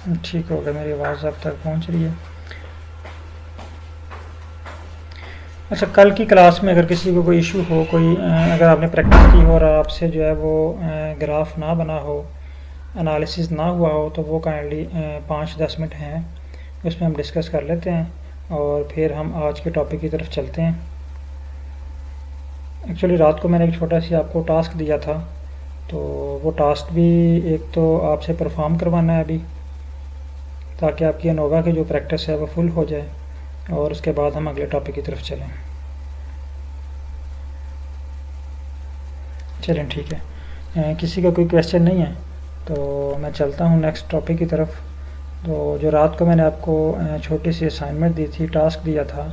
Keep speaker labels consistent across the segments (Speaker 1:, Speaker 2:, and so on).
Speaker 1: ठीक हो गया, मेरी आवाज़ अब तक पहुंच रही है। अच्छा, कल की क्लास में अगर किसी को कोई इशू हो, कोई अगर आपने प्रैक्टिस की हो और आपसे जो है वो ग्राफ ना बना हो, एनालिसिस ना हुआ हो, तो वो काइंडली 5-10 मिनट हैं, उसमें हम डिस्कस कर लेते हैं और फिर हम आज के टॉपिक की तरफ चलते हैं। एक्चुअली रात को मैंने एक छोटा सी आपको टास्क दिया था, तो वो टास्क भी एक तो आपसे परफॉर्म करवाना है अभी, ताकि आपकी अनोवा की जो प्रैक्टिस है वो फुल हो जाए और उसके बाद हम अगले टॉपिक की तरफ चलें। चलें, ठीक है। किसी का कोई क्वेश्चन नहीं है तो मैं चलता हूँ नेक्स्ट टॉपिक की तरफ। तो जो रात को मैंने आपको छोटी सी असाइनमेंट दी थी, टास्क दिया था,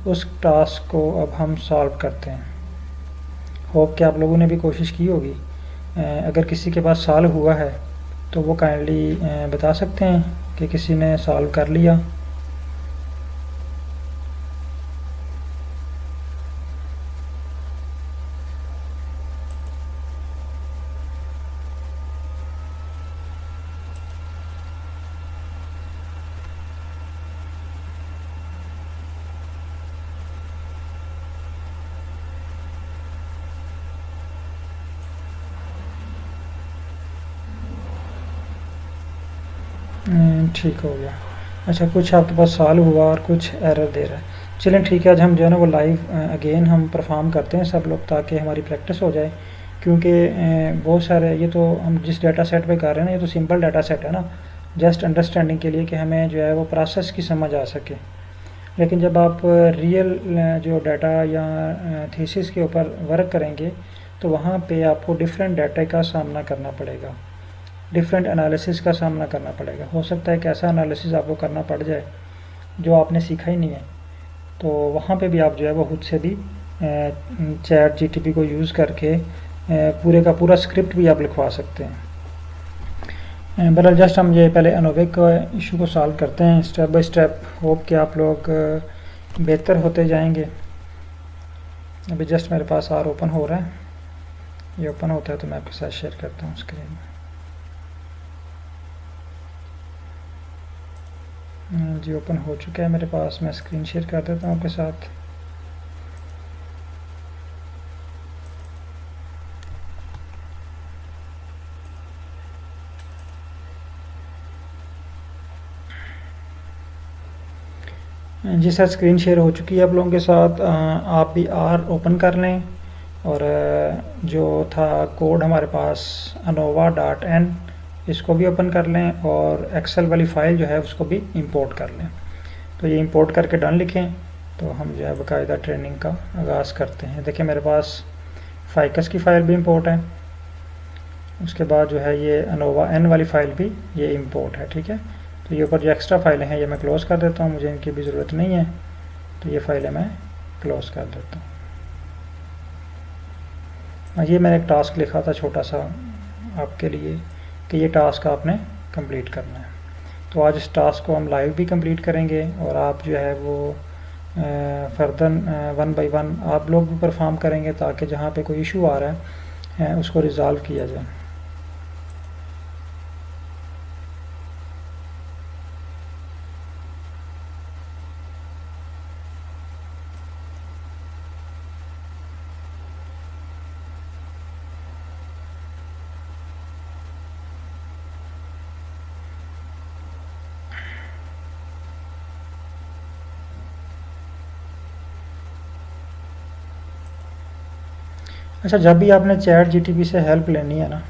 Speaker 1: उस टास्क को अब हम सॉल्व करते हैं। होप कि आप लोगों ने भी कोशिश की होगी। अगर किसी के पास सॉल्व हुआ है तो वो काइंडली बता सकते हैं कि किसी ने सॉल्व कर लिया। ठीक हो गया। अच्छा, कुछ आपके पास सॉल्व हुआ और कुछ एरर दे रहा है। चलें, ठीक है, आज हम जो है ना वो लाइव अगेन हम परफॉर्म करते हैं सब लोग, ताकि हमारी प्रैक्टिस हो जाए। क्योंकि बहुत सारे, ये तो हम जिस डाटा सेट पे कर रहे हैं ना, ये तो सिंपल डाटा सेट है ना, जस्ट अंडरस्टैंडिंग के लिए कि हमें जो है वो प्रोसेस की समझ आ सके। लेकिन जब आप रियल जो डाटा या थीसिस के ऊपर वर्क करेंगे तो वहाँ पे आपको डिफरेंट डाटा का सामना करना पड़ेगा, डिफरेंट एनालिसिस का सामना करना पड़ेगा। हो सकता है कि ऐसा एनालिसिस आपको करना पड़ जाए जो आपने सीखा ही नहीं है, तो वहाँ पे भी आप जो है वो खुद से भी चैट जीटीपी को यूज़ करके पूरे का पूरा स्क्रिप्ट भी आप लिखवा सकते हैं। बहरहाल जस्ट हम ये पहले अनोविक इशू को सॉल्व करते हैं स्टेप बाय स्टेप। होप कि आप लोग बेहतर होते जाएंगे। अभी जस्ट मेरे पास आर ओपन हो रहा है, ये ओपन होता है तो मैं आपके साथ शेयर करता हूँ स्क्रीन में। जी ओपन हो चुका है मेरे पास, मैं स्क्रीन शेयर कर देता हूँ आपके साथ। जी सर, स्क्रीन शेयर हो चुकी है आप लोगों के साथ। आप भी आर ओपन कर लें और जो था कोड हमारे पास anova.n, इसको भी ओपन कर लें और एक्सेल वाली फ़ाइल जो है उसको भी इंपोर्ट कर लें। तो ये इंपोर्ट करके डन लिखें तो हम जो है बाकायदा ट्रेनिंग का आगाज़ करते हैं। देखिए मेरे पास फाइकस की फ़ाइल भी इंपोर्ट है, उसके बाद जो है ये अनोवा एन वाली फ़ाइल भी ये इंपोर्ट है। ठीक है, तो ये ऊपर जो एक्स्ट्रा फाइलें हैं ये मैं क्लोज़ कर देता हूँ, मुझे इनकी भी ज़रूरत नहीं है, तो ये फाइलें मैं क्लोज़ कर देता हूँ। ये मैंने एक टास्क लिखा था छोटा सा आपके लिए कि ये टास्क आपने कंप्लीट करना है। तो आज इस टास्क को हम लाइव भी कंप्लीट करेंगे और आप जो है वो फर्दर 1 बाय 1 आप लोग भी परफॉर्म करेंगे, ताकि जहाँ पे कोई इशू आ रहा है उसको रिज़ॉल्व किया जाए। अच्छा, जब भी आपने चैट जीटीपी से हेल्प लेनी है ना,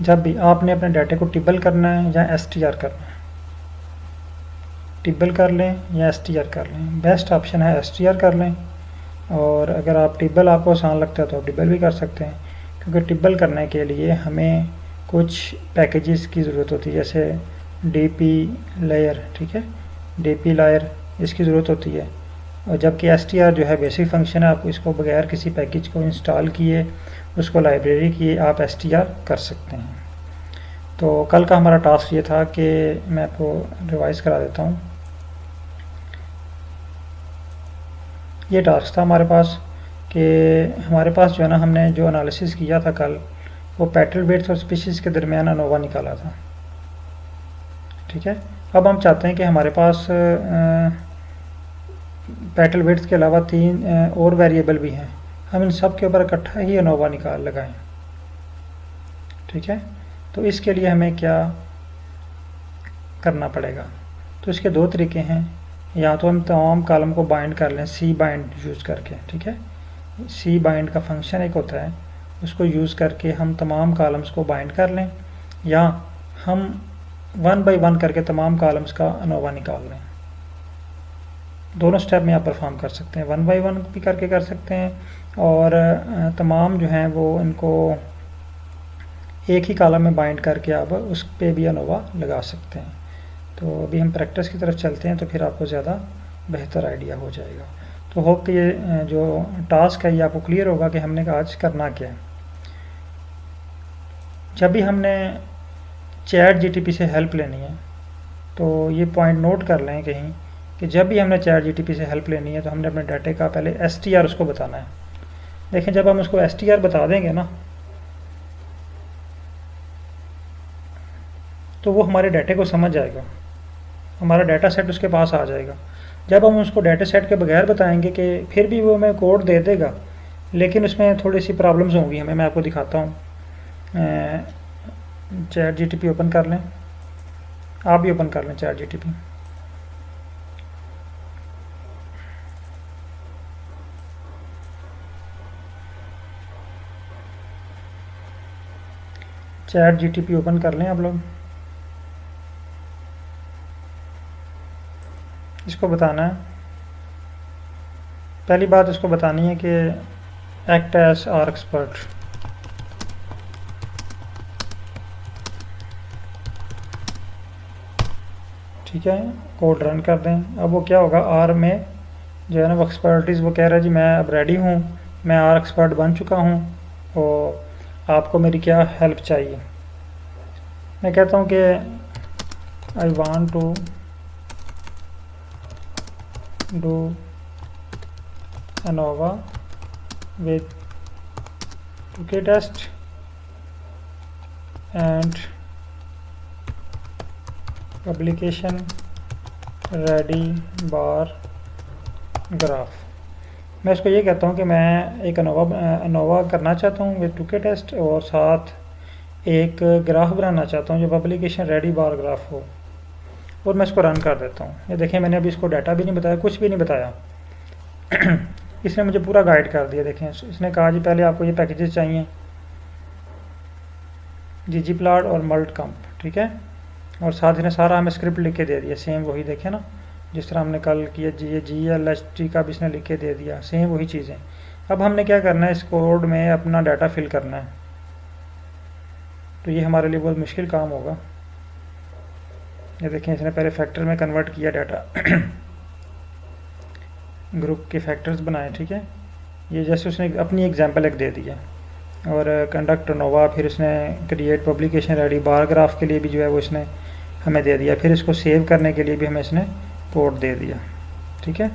Speaker 1: जब भी आपने अपने डाटे को टिबल करना है या एसटीआर करना है, टिबल कर लें या एसटीआर कर लें। बेस्ट ऑप्शन है एसटीआर कर लें, और अगर आप टिबल आपको आसान लगता है तो आप टिबल भी कर सकते हैं, क्योंकि टिबल करने के लिए हमें कुछ पैकेजेस की ज़रूरत होती है, जैसे डीपी लेयर। ठीक है, डीपी लेयर इसकी ज़रूरत होती है, और जबकि एसटीआर जो है बेसिक फंक्शन है, आप इसको बगैर किसी पैकेज को इंस्टॉल किए, उसको लाइब्रेरी किए आप एसटीआर कर सकते हैं। तो कल का हमारा टास्क ये था कि मैं आपको रिवाइज करा देता हूँ। ये टास्क था हमारे पास कि हमारे पास जो है ना, हमने जो एनालिसिस किया था कल, वो पेट्रल वेट्स और स्पीशीज़ के दरमियान अनोवा निकाला था। ठीक है। अब हम चाहते हैं कि हमारे पास पेटल विड्थ के अलावा 3 और वेरिएबल भी हैं, हम इन सब के ऊपर इकट्ठा ही एनोवा लगाएं। ठीक है, तो इसके लिए हमें क्या करना पड़ेगा? तो इसके दो तरीके हैं, या तो हम तमाम कॉलम को बाइंड कर लें सी बाइंड यूज़ करके। ठीक है, सी बाइंड का फंक्शन एक होता है, उसको यूज़ करके हम तमाम कॉलम्स को बाइंड कर लें, या हम 1 बाय 1 करके तमाम कॉलम्स का एनोवा निकाल लें। दोनों स्टेप में आप परफॉर्म कर सकते हैं, 1 बाय 1 भी करके कर सकते हैं, और तमाम जो हैं वो इनको एक ही कॉलम में बाइंड करके आप उस पर भी एनोवा लगा सकते हैं। तो अभी हम प्रैक्टिस की तरफ चलते हैं, तो फिर आपको ज़्यादा बेहतर आइडिया हो जाएगा। तो होप कि ये जो टास्क है ये आपको क्लियर होगा कि हमने आज करना क्या है। जब भी हमने चैट जीटीपी से हेल्प लेनी है, तो ये पॉइंट नोट कर लें कहीं कि जब भी हमने चैट जीटीपी से हेल्प लेनी है तो हमने अपने डाटे का पहले एसटीआर उसको बताना है। देखें, जब हम उसको एसटीआर बता देंगे ना, तो वो हमारे डाटे को समझ जाएगा, हमारा डाटा सेट उसके पास आ जाएगा। जब हम उसको डाटा सेट के बगैर बताएंगे कि फिर भी वो हमें कोड दे देगा, लेकिन उसमें थोड़ी सी प्रॉब्लम्स होंगी हमें। मैं आपको दिखाता हूँ, चैट जीटीपी ओपन कर लें, आप भी ओपन कर लें chat GTP. Chat GTP open कर लें आप लोग। इसको बताना है, पहली बात इसको बतानी है कि एक्ट एज आर एक्सपर्ट। ठीक है, कोड रन कर दें। अब वो क्या होगा, आर में जो है ना वो एक्सपर्टीज़, वो कह रहा है जी मैं अब रेडी हूँ, मैं आर एक्सपर्ट बन चुका हूँ, और आपको मेरी क्या हेल्प चाहिए। मैं कहता हूँ कि I want to do ANOVA with 2K test and publication ready bar graph। मैं इसको ये कहता हूँ कि मैं एक एनोवा करना चाहता हूँ विद 2K टेस्ट, और साथ एक ग्राफ बनाना चाहता हूँ जो पब्लिकेशन रेडी बार ग्राफ हो, और मैं इसको रन कर देता हूँ। ये देखें, मैंने अभी इसको डाटा भी नहीं बताया, कुछ भी नहीं बताया इसने मुझे पूरा गाइड कर दिया। देखें, इसने कहा जी पहले आपको ये पैकेजेस चाहिए, ggplot और multcomp। ठीक है, और साथ ही ने सारा हमें स्क्रिप्ट लिख के दे दिया, सेम वही देखें ना, जिस तरह हमने कल किया GLHT का भी इसने लिख के दे दिया, सेम वही चीज़ें। अब हमने क्या करना है, इस कोड में अपना डाटा फिल करना है, तो ये हमारे लिए बहुत मुश्किल काम होगा। ये देखें, इसने पहले फैक्टर में कन्वर्ट किया डाटा ग्रुप के फैक्टर्स बनाए। ठीक है, ये जैसे उसने अपनी एग्जांपल एक दे दिया, और कंडक्ट नोवा, फिर इसने create publication ready bar graph के लिए भी जो है वो इसने हमें दे दिया, फिर इसको सेव करने के लिए भी हमें इसने कोड दे दिया। ठीक है,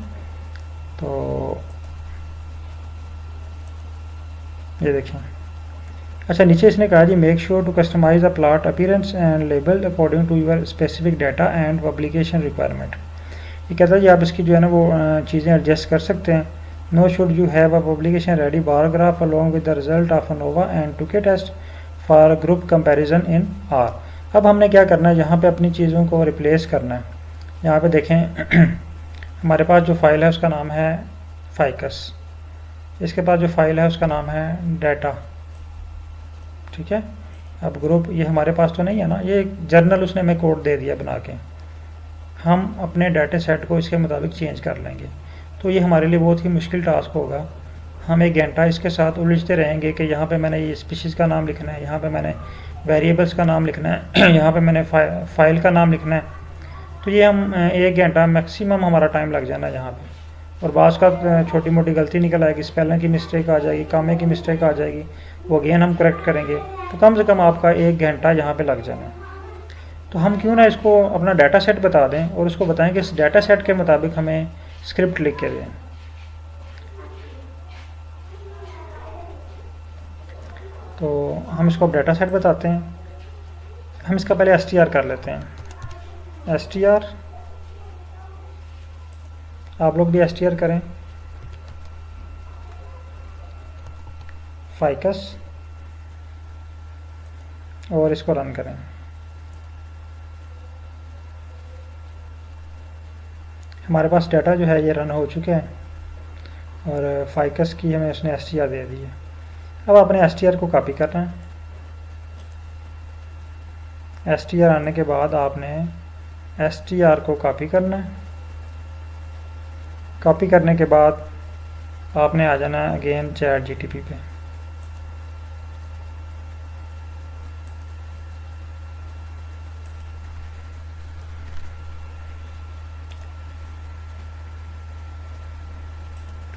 Speaker 1: तो ये देखें। अच्छा, नीचे इसने कहा जी make sure to customize the plot appearance and label according to your specific data and publication requirement. ये कहता है जी आप इसकी जो है ना वो चीज़ें एडजस्ट कर सकते हैं। No should you have a publication ready bar graph along with the result of ANOVA and 2K test for group comparison in R. अब हमने क्या करना है, यहाँ पे अपनी चीज़ों को रिप्लेस करना है। यहाँ पे देखें हमारे पास जो फाइल है उसका नाम है फाइकस, इसके पास जो फाइल है उसका नाम है डाटा। ठीक है, अब ग्रुप ये हमारे पास तो नहीं है ना, ये जर्नल उसने हमें कोड दे दिया बना के, हम अपने डाटा सेट को इसके मुताबिक चेंज कर लेंगे। तो ये हमारे लिए बहुत ही मुश्किल टास्क होगा। हम 1 घंटा इसके साथ उलझते रहेंगे कि यहाँ पे मैंने ये स्पीशीज़ का नाम लिखना है, यहाँ पे मैंने वेरिएबल्स का नाम लिखना है यहाँ पे मैंने फाइल का नाम लिखना है। तो ये हम 1 घंटा मैक्सिमम हमारा टाइम लग जाना है यहाँ पे, और बाज़ का छोटी मोटी गलती निकल आएगी, स्पेलिंग की मिस्टेक आ जाएगी, कामे की मिस्टेक आ जाएगी, वो अगेन हम करेक्ट करेंगे, तो कम से कम आपका 1 घंटा यहाँ पे लग जाना है। तो हम क्यों ना इसको अपना डाटा सेट बता दें और उसको बताएं कि इस डाटा सेट के मुताबिक हमें स्क्रिप्ट लिख के दें। तो हम इसको अब डाटा सेट बताते हैं। हम इसका पहले STR कर लेते हैं। str, आप लोग भी str करें, ficus, और इसको रन करें। हमारे पास डाटा जो है ये रन हो चुके हैं और ficus की हमें उसने str दे दी है। अब आपने str को कॉपी करना है। str आने के बाद आपने str को कॉपी करना है। कॉपी करने के बाद आपने आ जाना है अगेन चैट जीटीपी पे।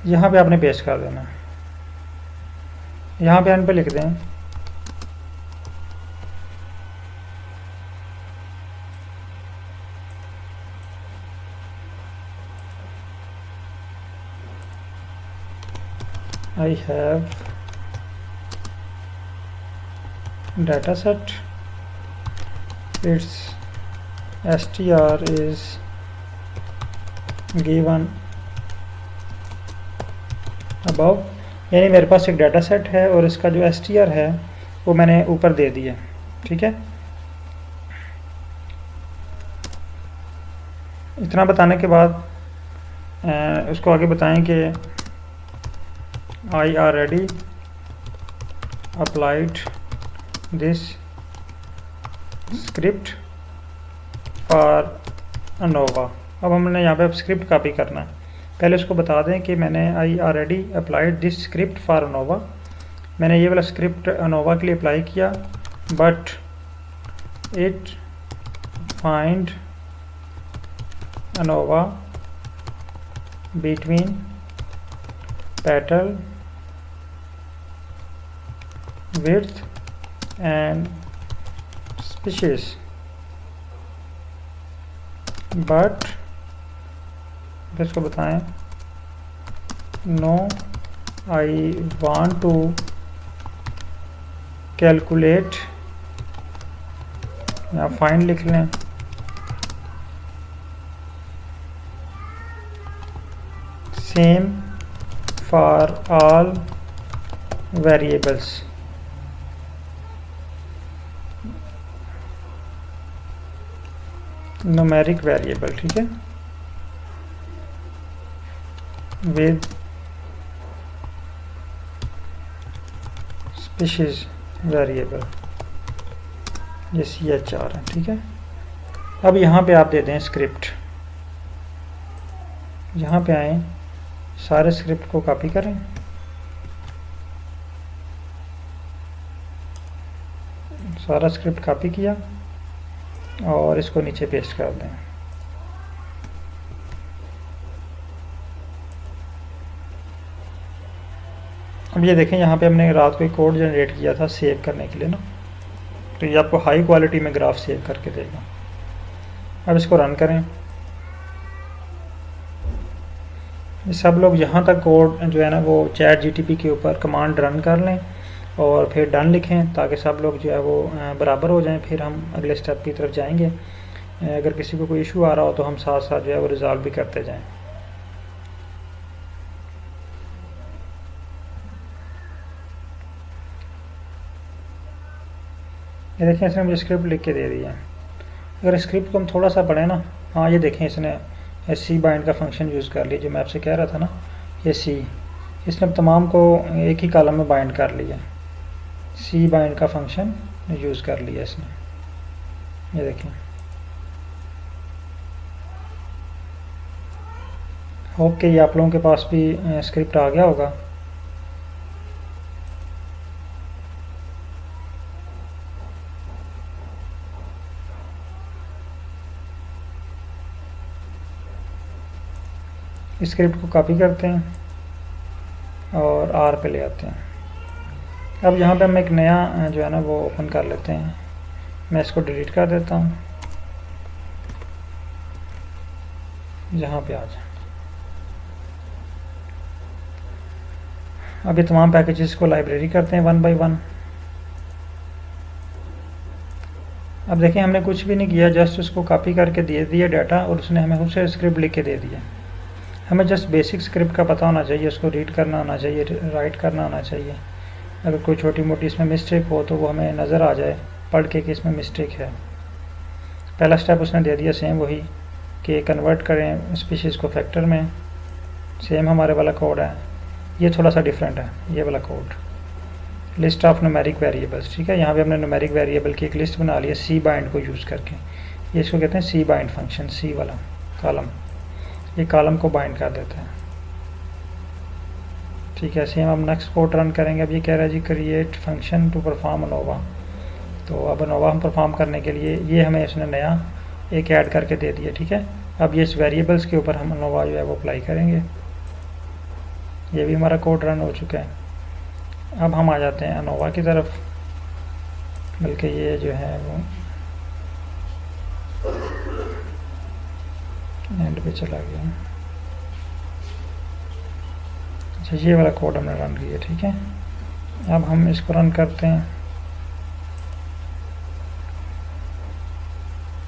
Speaker 1: यहाँ पे आपने पेस्ट कर देना है। यहाँ पे एंड पे लिख दें I have data set, its str is given above, यानी मेरे पास एक डाटा सेट है और इसका जो str है वो मैंने ऊपर दे दिया। ठीक है, इतना बताने के बाद उसको आगे बताएं कि I already applied this script for ANOVA। अब हमने यहाँ पे स्क्रिप्ट कॉपी करना है। पहले उसको बता दें कि मैंने I already applied this script for ANOVA, मैंने ये वाला स्क्रिप्ट ANOVA के लिए अप्लाई किया, but it find ANOVA between petal width and species, but इसको बताएं no I want to calculate, या find लिख लें, same for all variables, numeric variable। ठीक है, with species variable, ये CHR है। ठीक है, अब यहाँ पे आप दे दें स्क्रिप्ट। यहाँ पे आए, सारे स्क्रिप्ट को कॉपी करें, सारा स्क्रिप्ट कॉपी किया और इसको नीचे पेस्ट कर दें। अब ये देखें, यहाँ पे हमने रात को एक कोड जनरेट किया था सेव करने के लिए ना, तो ये आपको हाई क्वालिटी में ग्राफ सेव करके देगा। अब इसको रन करें। ये सब लोग यहाँ तक कोड जो है ना वो चैट जीटीपी के ऊपर कमांड रन कर लें और फिर डन लिखें, ताकि सब लोग जो है वो बराबर हो जाएं। फिर हम अगले स्टेप की तरफ जाएंगे। अगर किसी को कोई इशू आ रहा हो तो हम साथ साथ जो है वो रिज़ॉल्व भी करते जाएं। ये देखें, इसने मुझे स्क्रिप्ट लिख के दे दी है। अगर स्क्रिप्ट को हम थोड़ा सा पढ़ें ना, हाँ ये देखें, इसने सी बाइंड का फंक्शन यूज़ कर लिया, जो मैं आपसे कह रहा था ना, ये सी, इसने तमाम को एक ही कॉलम में बाइंड कर लिया। सी बाइंड का फंक्शन यूज़ कर लिया इसने, ये देखें। होप कि ये आप लोगों के पास भी स्क्रिप्ट आ गया होगा। स्क्रिप्ट को कॉपी करते हैं और आर पे ले आते हैं। अब यहाँ पे हम एक नया जो है ना वो ओपन कर लेते हैं। मैं इसको डिलीट कर देता हूँ। यहाँ पे आ जाए। अब ये तमाम पैकेजेस को लाइब्रेरी करते हैं वन बाय वन। अब देखिए हमने कुछ भी नहीं किया, जस्ट उसको कॉपी करके दे दिया डाटा और उसने हमें उससे स्क्रिप्ट लिख के दे दिया। हमें जस्ट बेसिक स्क्रिप्ट का पता होना चाहिए, उसको रीड करना आना चाहिए, राइट करना आना चाहिए। अगर कोई छोटी मोटी इसमें मिस्टेक हो तो वो हमें नज़र आ जाए पढ़ के कि इसमें मिस्टेक है। पहला स्टेप उसने दे दिया सेम वही कि कन्वर्ट करें स्पीशीज़ को फैक्टर में। सेम हमारे वाला कोड है, ये थोड़ा सा डिफरेंट है ये वाला code. List of numeric variables, ठीक है, यहाँ पे हमने न्यूमेरिक वेरिएबल की एक लिस्ट बना ली है सी बाइंड को यूज़ करके। ये इसको कहते हैं सी बाइंड फंक्शन, सी वाला कॉलम, ये कॉलम को बाइंड कर देता है। ठीक है, सेम हम नेक्स्ट कोड रन करेंगे। अब ये कह रहा है जी create function to perform ANOVA. तो अब अनोवा हम परफॉर्म करने के लिए ये हमें इसने नया एक ऐड करके दे दिया। ठीक है, अब ये इस वेरिएबल्स के ऊपर हम अनोवा जो है वो अप्लाई करेंगे। ये भी हमारा कोड रन हो चुका है। अब हम आ जाते हैं अनोवा की तरफ, बल्कि ये जो है वो एंड पे चला गया। अच्छा, ये वाला कोड हमने रन किया। ठीक है, अब हम इसको रन करते हैं।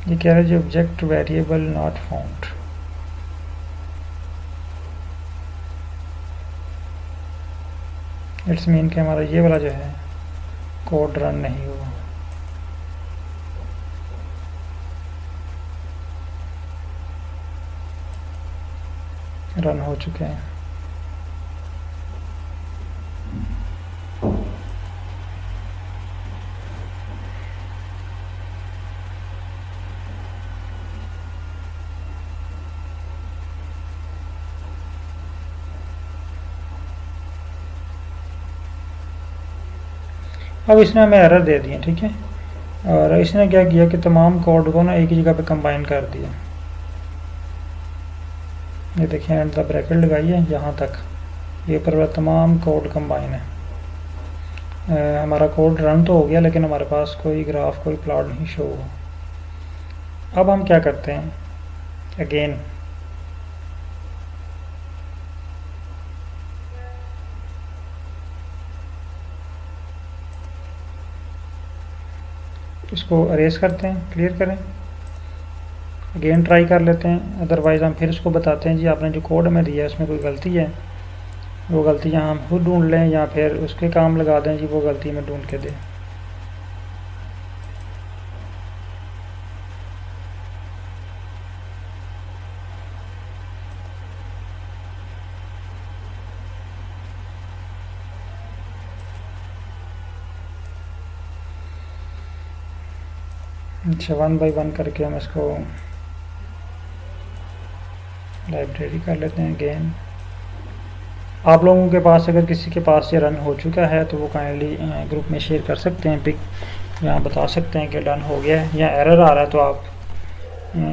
Speaker 1: ये कह रहा है जी object variable not found. It's mean कि हमारा ये वाला जो है कोड रन नहीं हुआ। रन हो चुके हैं। अब इसने हमें एरर दे दिए। ठीक है, और इसने क्या किया कि तमाम कोड को ना एक ही जगह पे कंबाइन कर दिया। ये देखिए एंड द ब्रैकेट लगाइए यहाँ तक, ये ऊपर वाला तमाम कोड कंबाइन है। हमारा कोड रन तो हो गया लेकिन हमारे पास कोई ग्राफ कोई प्लॉट नहीं शो हो। अब हम क्या करते हैं, अगेन इसको अरेज करते हैं, क्लियर करें, अगेन ट्राई कर लेते हैं। अदरवाइज़ हम फिर उसको बताते हैं जी आपने जो कोड हमें दिया है उसमें कोई गलती है, वो गलती यहाँ हम खुद ढूंढ लें या फिर उसके काम लगा दें जी वो गलती में ढूंढ के दें। अच्छा, 1 बाई 1 करके हम इसको लाइब्रेरी कर लेते हैं। अगेन आप लोगों के पास अगर किसी के पास ये रन हो चुका है तो वो काइंडली ग्रुप में शेयर कर सकते हैं, पिक यहाँ बता सकते हैं कि डन हो गया है या एरर आ रहा है, तो आप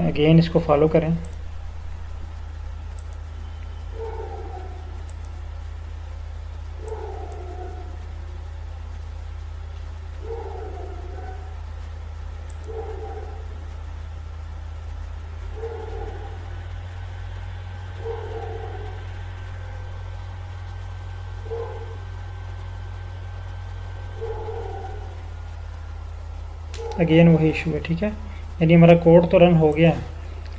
Speaker 1: अगेन इसको फॉलो करें। अगेन वही इशू है। ठीक है, यानी हमारा कोड तो रन हो गया है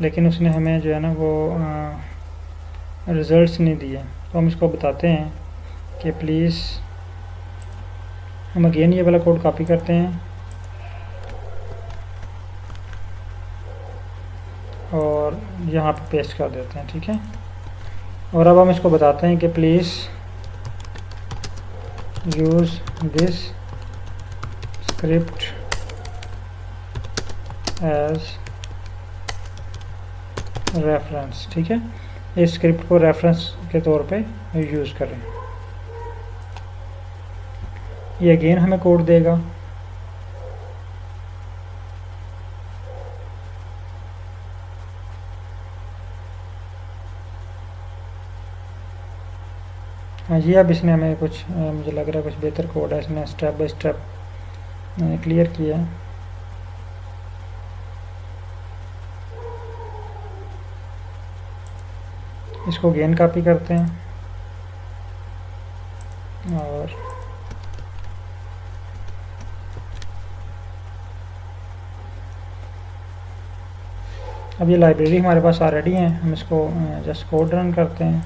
Speaker 1: लेकिन उसने हमें जो है ना वो रिज़ल्ट्स नहीं दिए। तो हम इसको बताते हैं कि प्लीज़, हम अगेन ये वाला कोड कॉपी करते हैं और यहाँ पे पेस्ट कर देते हैं। ठीक है, और अब हम इसको बताते हैं कि please use this script as reference. ठीक है, इस स्क्रिप्ट को रेफरेंस के तौर पे यूज़ करें। ये अगेन हमें कोड देगा। हाँ जी, अब इसने हमें कुछ मुझे लग रहा है कुछ बेहतर कोड है, इसने स्टेप बाय स्टेप क्लियर किया है। इसको अगेन कॉपी करते हैं और अब ये लाइब्रेरी हमारे पास ऑलरेडी है, हम इसको जस्ट कोड रन करते हैं।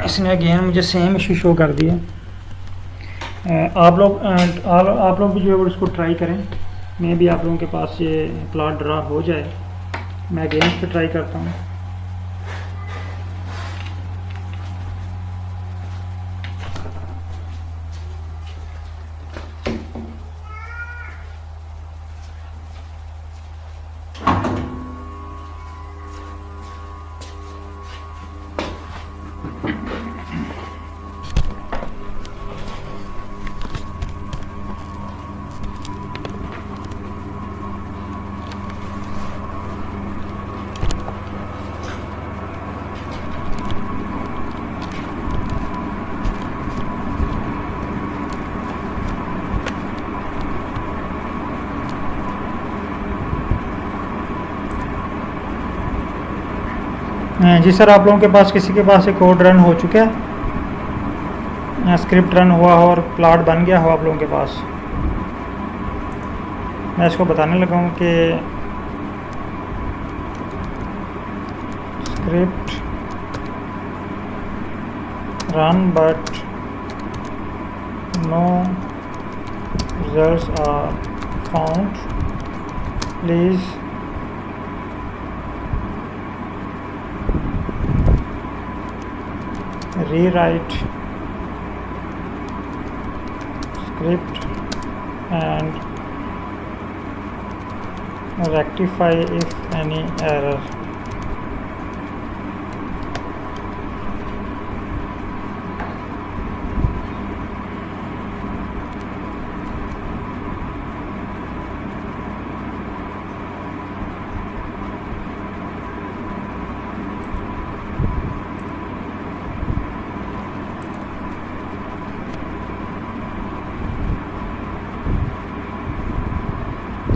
Speaker 1: इसने अगेन मुझे सेम इशू शो कर दिया। आप लोग भी जो है वो इसको ट्राई करें। मैं भी आप लोगों के पास ये प्लॉट ड्रा हो जाए, मैं अगेन इस पर ट्राई करता हूँ। जी सर, आप लोगों के पास किसी के पास एक कोड रन हो चुका है, स्क्रिप्ट रन हुआ हो और प्लॉट बन गया हो आप लोगों के पास? मैं इसको बताने लगा हूँ कि script run but no results are found, please rewrite script and rectify if any error.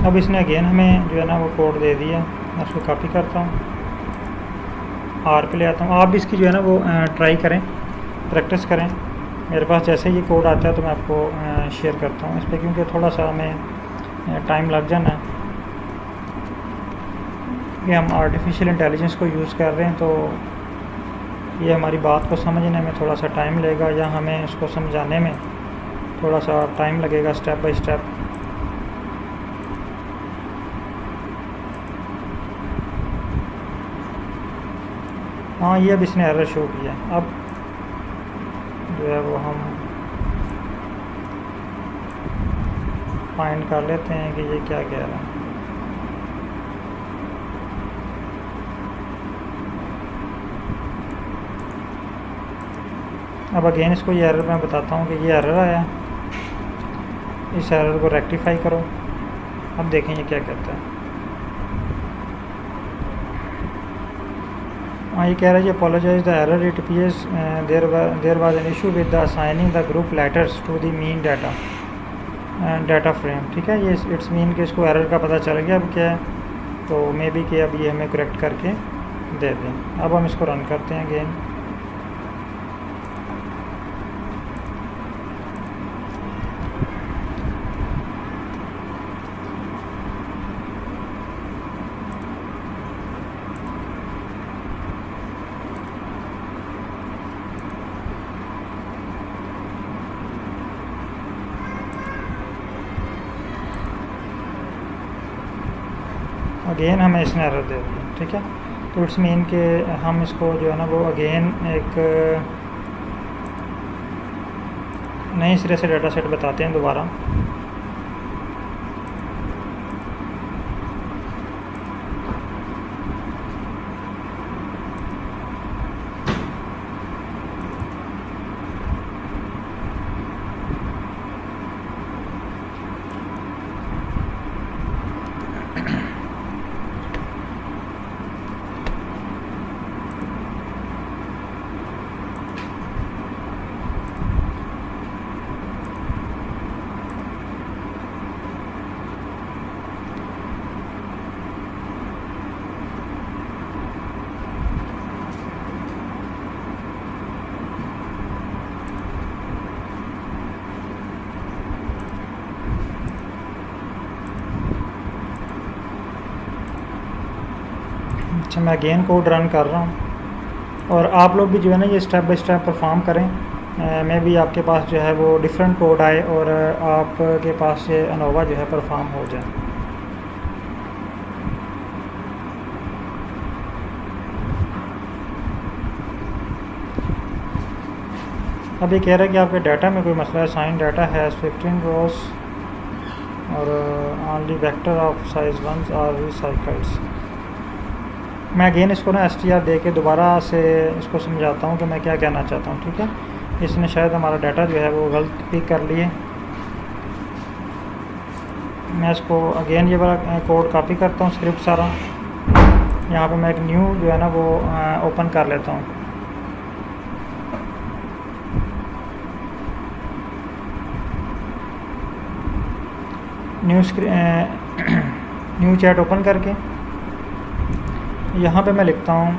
Speaker 1: अब इसने अगेन हमें जो है ना वो कोड दे दिया। मैं उसको कॉपी करता हूँ, आर पे ले आता हूँ। आप भी इसकी जो है ना वो ट्राई करें, प्रैक्टिस करें। मेरे पास जैसे ये कोड आता है तो मैं आपको शेयर करता हूँ इस पर, क्योंकि थोड़ा सा हमें टाइम लग जाना है कि हम आर्टिफिशियल इंटेलिजेंस को यूज़ कर रहे हैं, तो ये हमारी बात को समझने में थोड़ा सा टाइम लगेगा, या हमें इसको समझाने में थोड़ा सा टाइम लगेगा स्टेप बाय स्टेप। हाँ, ये अब इसने एरर शो किया। अब जो है वो हम फाइंड कर लेते हैं कि ये क्या कह रहा है। अब अगेन इसको ये एरर मैं बताता हूँ कि ये एरर आया, इस एरर को रेक्टिफाई करो। अब देखें ये क्या कहता है। हाँ, ये कह रहा है, apologise the error, it appears there was an issue with the assigning the group letters to the mean data frame. ठीक है, ये इट्स मीन कि इसको एरर का पता चल गया। अब क्या है, तो मे बी कि अब ये हमें करेक्ट करके दे दें। अब हम इसको रन करते हैं अगेन। अगेन हमें इसने एरर दे दिया। ठीक है, तो इट्स मीन कि हम इसको जो है ना वो अगेन एक नए सिरे से डाटा सेट बताते हैं दोबारा। अच्छा, मैं अगेन कोड रन कर रहा हूँ और आप लोग भी जो है ना ये स्टेप बाय स्टेप परफॉर्म करें। मैं भी आपके पास जो है वो डिफरेंट कोड आए और आपके पास ये अनोवा जो है परफॉर्म हो जाए। अब ये कह रहा है कि आपके डाटा में कोई मसला है। साइन डाटा हैज़ 15 रोज और only vector of size ones are recycles. मैं अगेन इसको ना str दे के दोबारा से इसको समझाता हूँ कि मैं क्या कहना चाहता हूँ, ठीक है। इसने शायद हमारा डाटा जो है वो गलत पिक कर लिए। मैं इसको अगेन ये वाला कोड कॉपी करता हूँ, स्क्रिप्ट सारा। यहाँ पे मैं एक न्यू जो है ना वो ओपन कर लेता हूँ। न्यू चैट ओपन करके यहाँ पे मैं लिखता हूँ,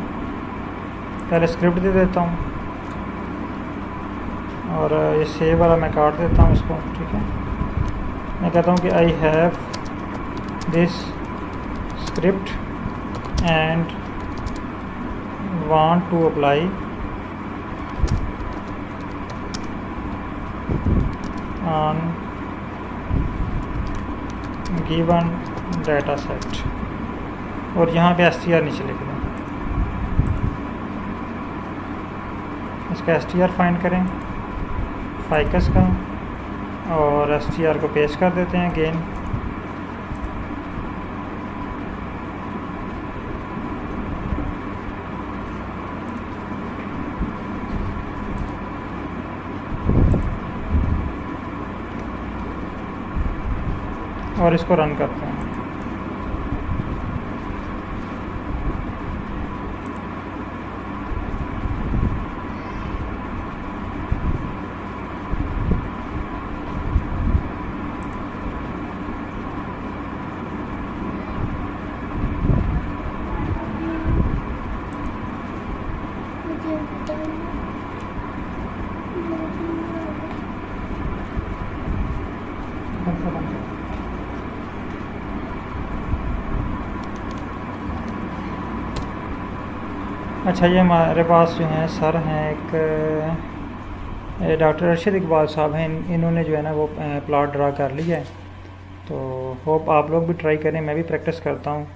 Speaker 1: पहले स्क्रिप्ट दे देता हूँ और ये सेव वाला मैं काट देता हूँ इसको, ठीक है। मैं कहता हूँ कि I have this script and want to apply on given data set और यहाँ पे str नीचे लिख दें। इसका str फाइंड करें फाइकस का और str को पेस्ट कर देते हैं अगेन। और इसको रन करते हैं। अच्छा, ये हमारे पास जो हैं सर हैं एक डॉक्टर अरशद इकबाल साहब हैं। इन्होंने जो है ना वो प्लॉट ड्रा कर लिया है। तो होप आप लोग भी ट्राई करें, मैं भी प्रैक्टिस करता हूँ।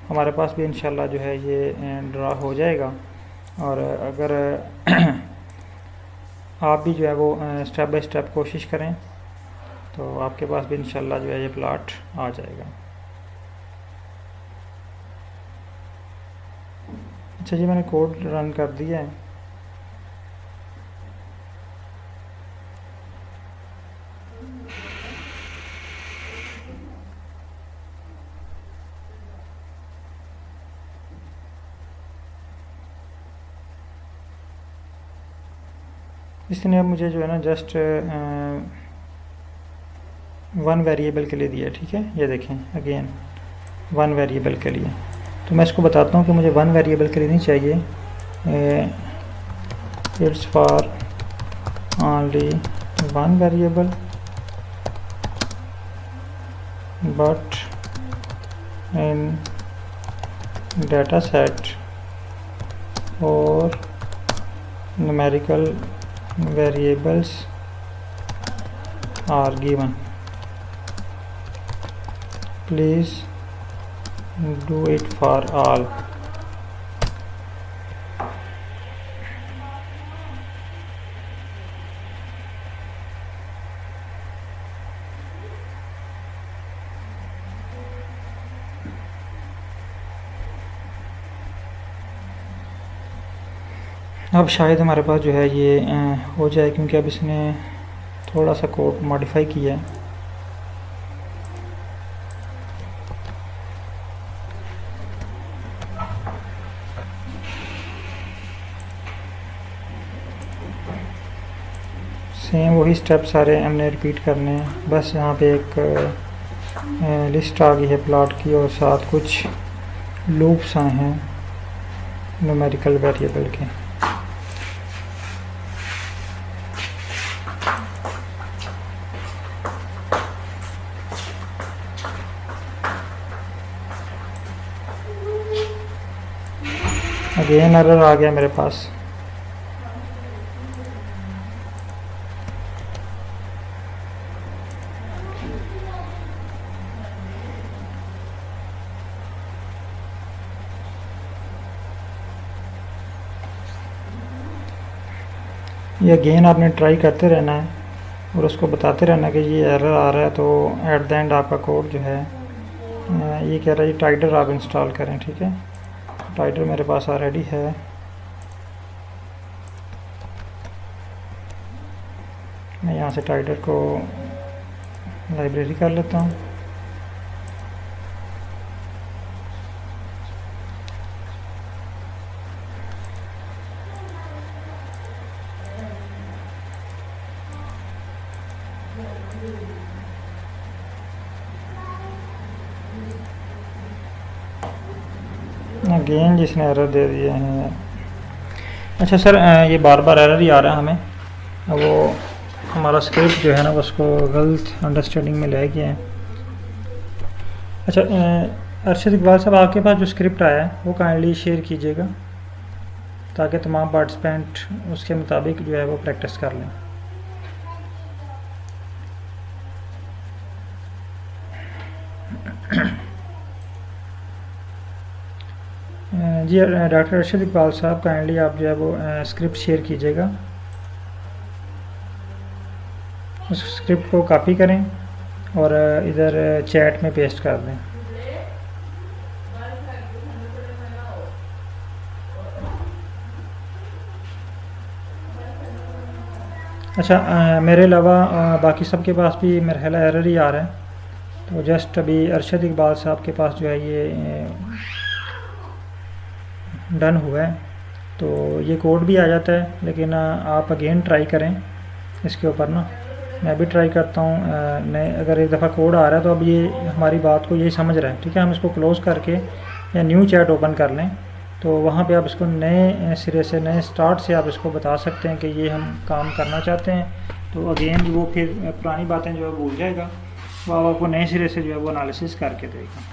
Speaker 1: हमारे पास भी इंशाल्लाह जो है ये ड्रा हो जाएगा। और अगर आप भी जो है वो स्टेप बाय स्टेप कोशिश करें तो आपके पास भी इंशाल्लाह जो है ये प्लॉट आ जाएगा। अच्छा जी, मैंने कोड रन कर दिया है। इसने अब मुझे जो है ना जस्ट वन वेरिएबल के लिए दिया, ठीक है। ये देखें अगेन वन वेरिएबल के लिए। तो मैं इसको बताता हूँ कि मुझे वन वेरिएबल के लिए नहीं चाहिए। It's for only one variable but in data set और numerical variables are given, please do it for all. अब शायद हमारे पास जो है ये हो जाए, क्योंकि अब इसने थोड़ा सा कोड मॉडिफाई किया है। सेम वही स्टेप सारे हमने रिपीट करने हैं। बस यहाँ पे एक लिस्ट आ गई है प्लॉट की और साथ कुछ लूप्स आए हैं न्यूमेरिकल वेरिएबल के। अगेन एरर आ गया मेरे पास। ये अगेन आपने ट्राई करते रहना है और उसको बताते रहना कि ये एरर आ रहा है, तो एट द एंड आपका कोड जो है ये कह रहा है ये टाइडर आप इंस्टॉल करें। ठीक है, टाइडर मेरे पास ऑलरेडी है। मैं यहाँ से टाइडर को लाइब्रेरी कर लेता हूँ। अगेन जिसने एरर दे दिए हैं। अच्छा सर, ये बार बार एरर ही आ रहा है हमें। वो हमारा स्क्रिप्ट जो है ना उसको गलत अंडरस्टैंडिंग में ले गया है। अच्छा अरशद इकबाल साहब, आपके पास जो स्क्रिप्ट आया है वो काइंडली शेयर कीजिएगा ताकि तमाम पार्टिसिपेंट उसके मुताबिक जो है वो प्रैक्टिस कर लें। जी डॉक्टर अरशद इकबाल साहब, काइंडली आप जो है वो स्क्रिप्ट शेयर कीजिएगा। उस स्क्रिप्ट को कॉपी करें और इधर चैट में पेस्ट कर दें। अच्छा मेरे अलावा बाकी सबके पास भी मेरा ख्याल है एरर ही आ रहा है। तो जस्ट अभी अरशद इकबाल साहब के पास जो है ये डन हुआ है, तो ये कोड भी आ जाता है। लेकिन आप अगेन ट्राई करें इसके ऊपर ना। मैं भी ट्राई करता हूँ। नए अगर एक दफ़ा कोड आ रहा है तो अब ये हमारी बात को यही समझ रहा है। ठीक है, हम इसको क्लोज़ करके या न्यू चैट ओपन कर लें तो वहाँ पे आप इसको नए सिरे से, नए स्टार्ट से आप इसको बता सकते हैं कि ये हम काम करना चाहते हैं। तो अगेन वो फिर पुरानी बातें जो है भूल जाएगा, वो आपको नए सिरे से जो है वो एनालिसिस करके देगा।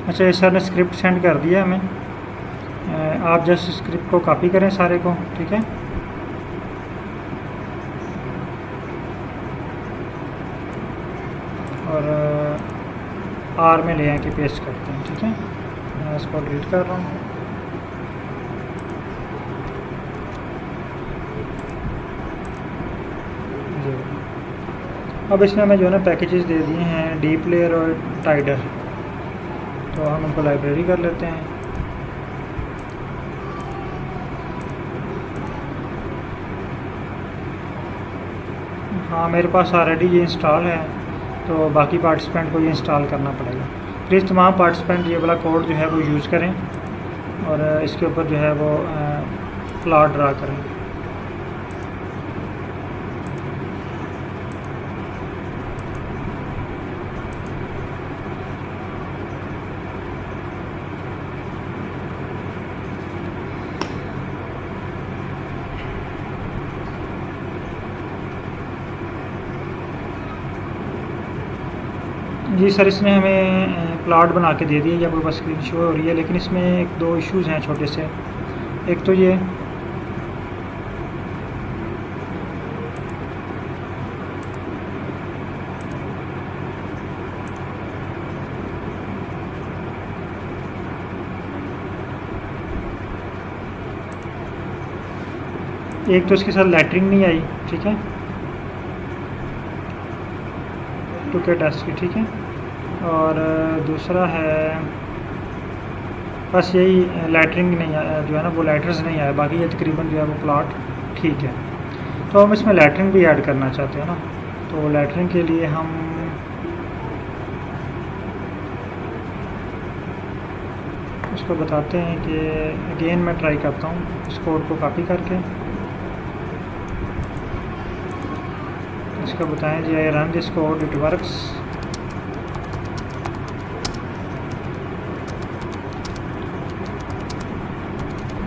Speaker 1: अच्छा, सर ने स्क्रिप्ट सेंड कर दिया हमें। आप जस्ट स्क्रिप्ट को कॉपी करें सारे को। ठीक है, और आर में ले आके पेस्ट करते हैं। ठीक है, मैं इसको डिलीट कर रहा हूँ। अब इसमें हमें जो है ना पैकेजेस दे दिए हैं डी प्लेयर और टाइडर, तो हम उनको लाइब्रेरी कर लेते हैं। हाँ, मेरे पास ऑलरेडी ये इंस्टॉल है, तो बाकी पार्टिसिपेंट को ये इंस्टॉल करना पड़ेगा। प्लीज़ तमाम पार्टिसिपेंट ये वाला कोड जो है वो यूज़ करें और इसके ऊपर जो है वो प्लॉट ड्रा करें। जी सर, इसने हमें प्लॉट बना के दे दिया, जब बस स्क्रीन शो हो रही है, लेकिन इसमें एक दो इश्यूज़ हैं छोटे से। एक तो ये एक तो इसके साथ लेटरिंग नहीं आई। ठीक है, टू के टेस्ट की। ठीक है, और दूसरा है बस यही लेटरिंग नहीं आया, जो है ना वो लेटर्स नहीं आया। बाकी ये तकरीबन जो है वो प्लॉट ठीक है। तो हम इसमें लेटरिंग भी ऐड करना चाहते हैं ना, तो लेटरिंग के लिए हम इसको बताते हैं कि अगेन मैं ट्राई करता हूँ इस कोड को कॉपी करके। इसको बताएं जी I run this code it works.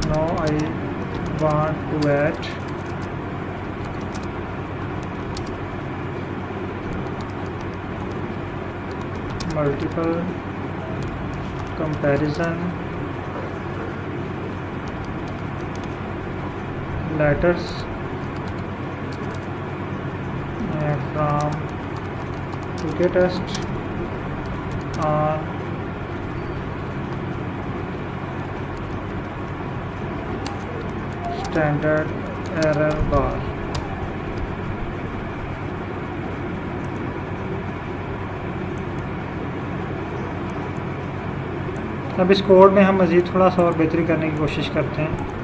Speaker 1: No I want to add multiple comparison letters from TK test on standard error bar। अब इस कोड में हम मज़ीद थोड़ा सा और बेहतरी करने की कोशिश करते हैं।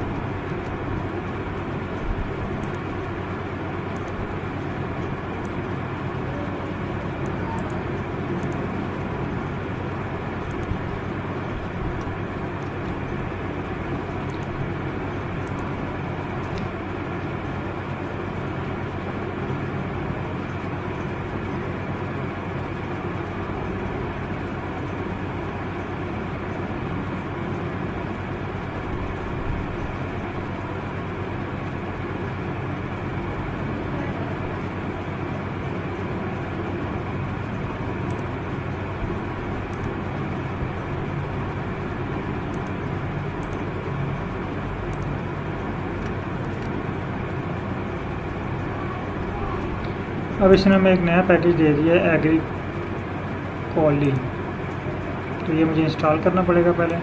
Speaker 1: अब इसने हमें एक नया पैकेज दे दिया है एग्रीकोली, तो ये मुझे इंस्टॉल करना पड़ेगा पहले।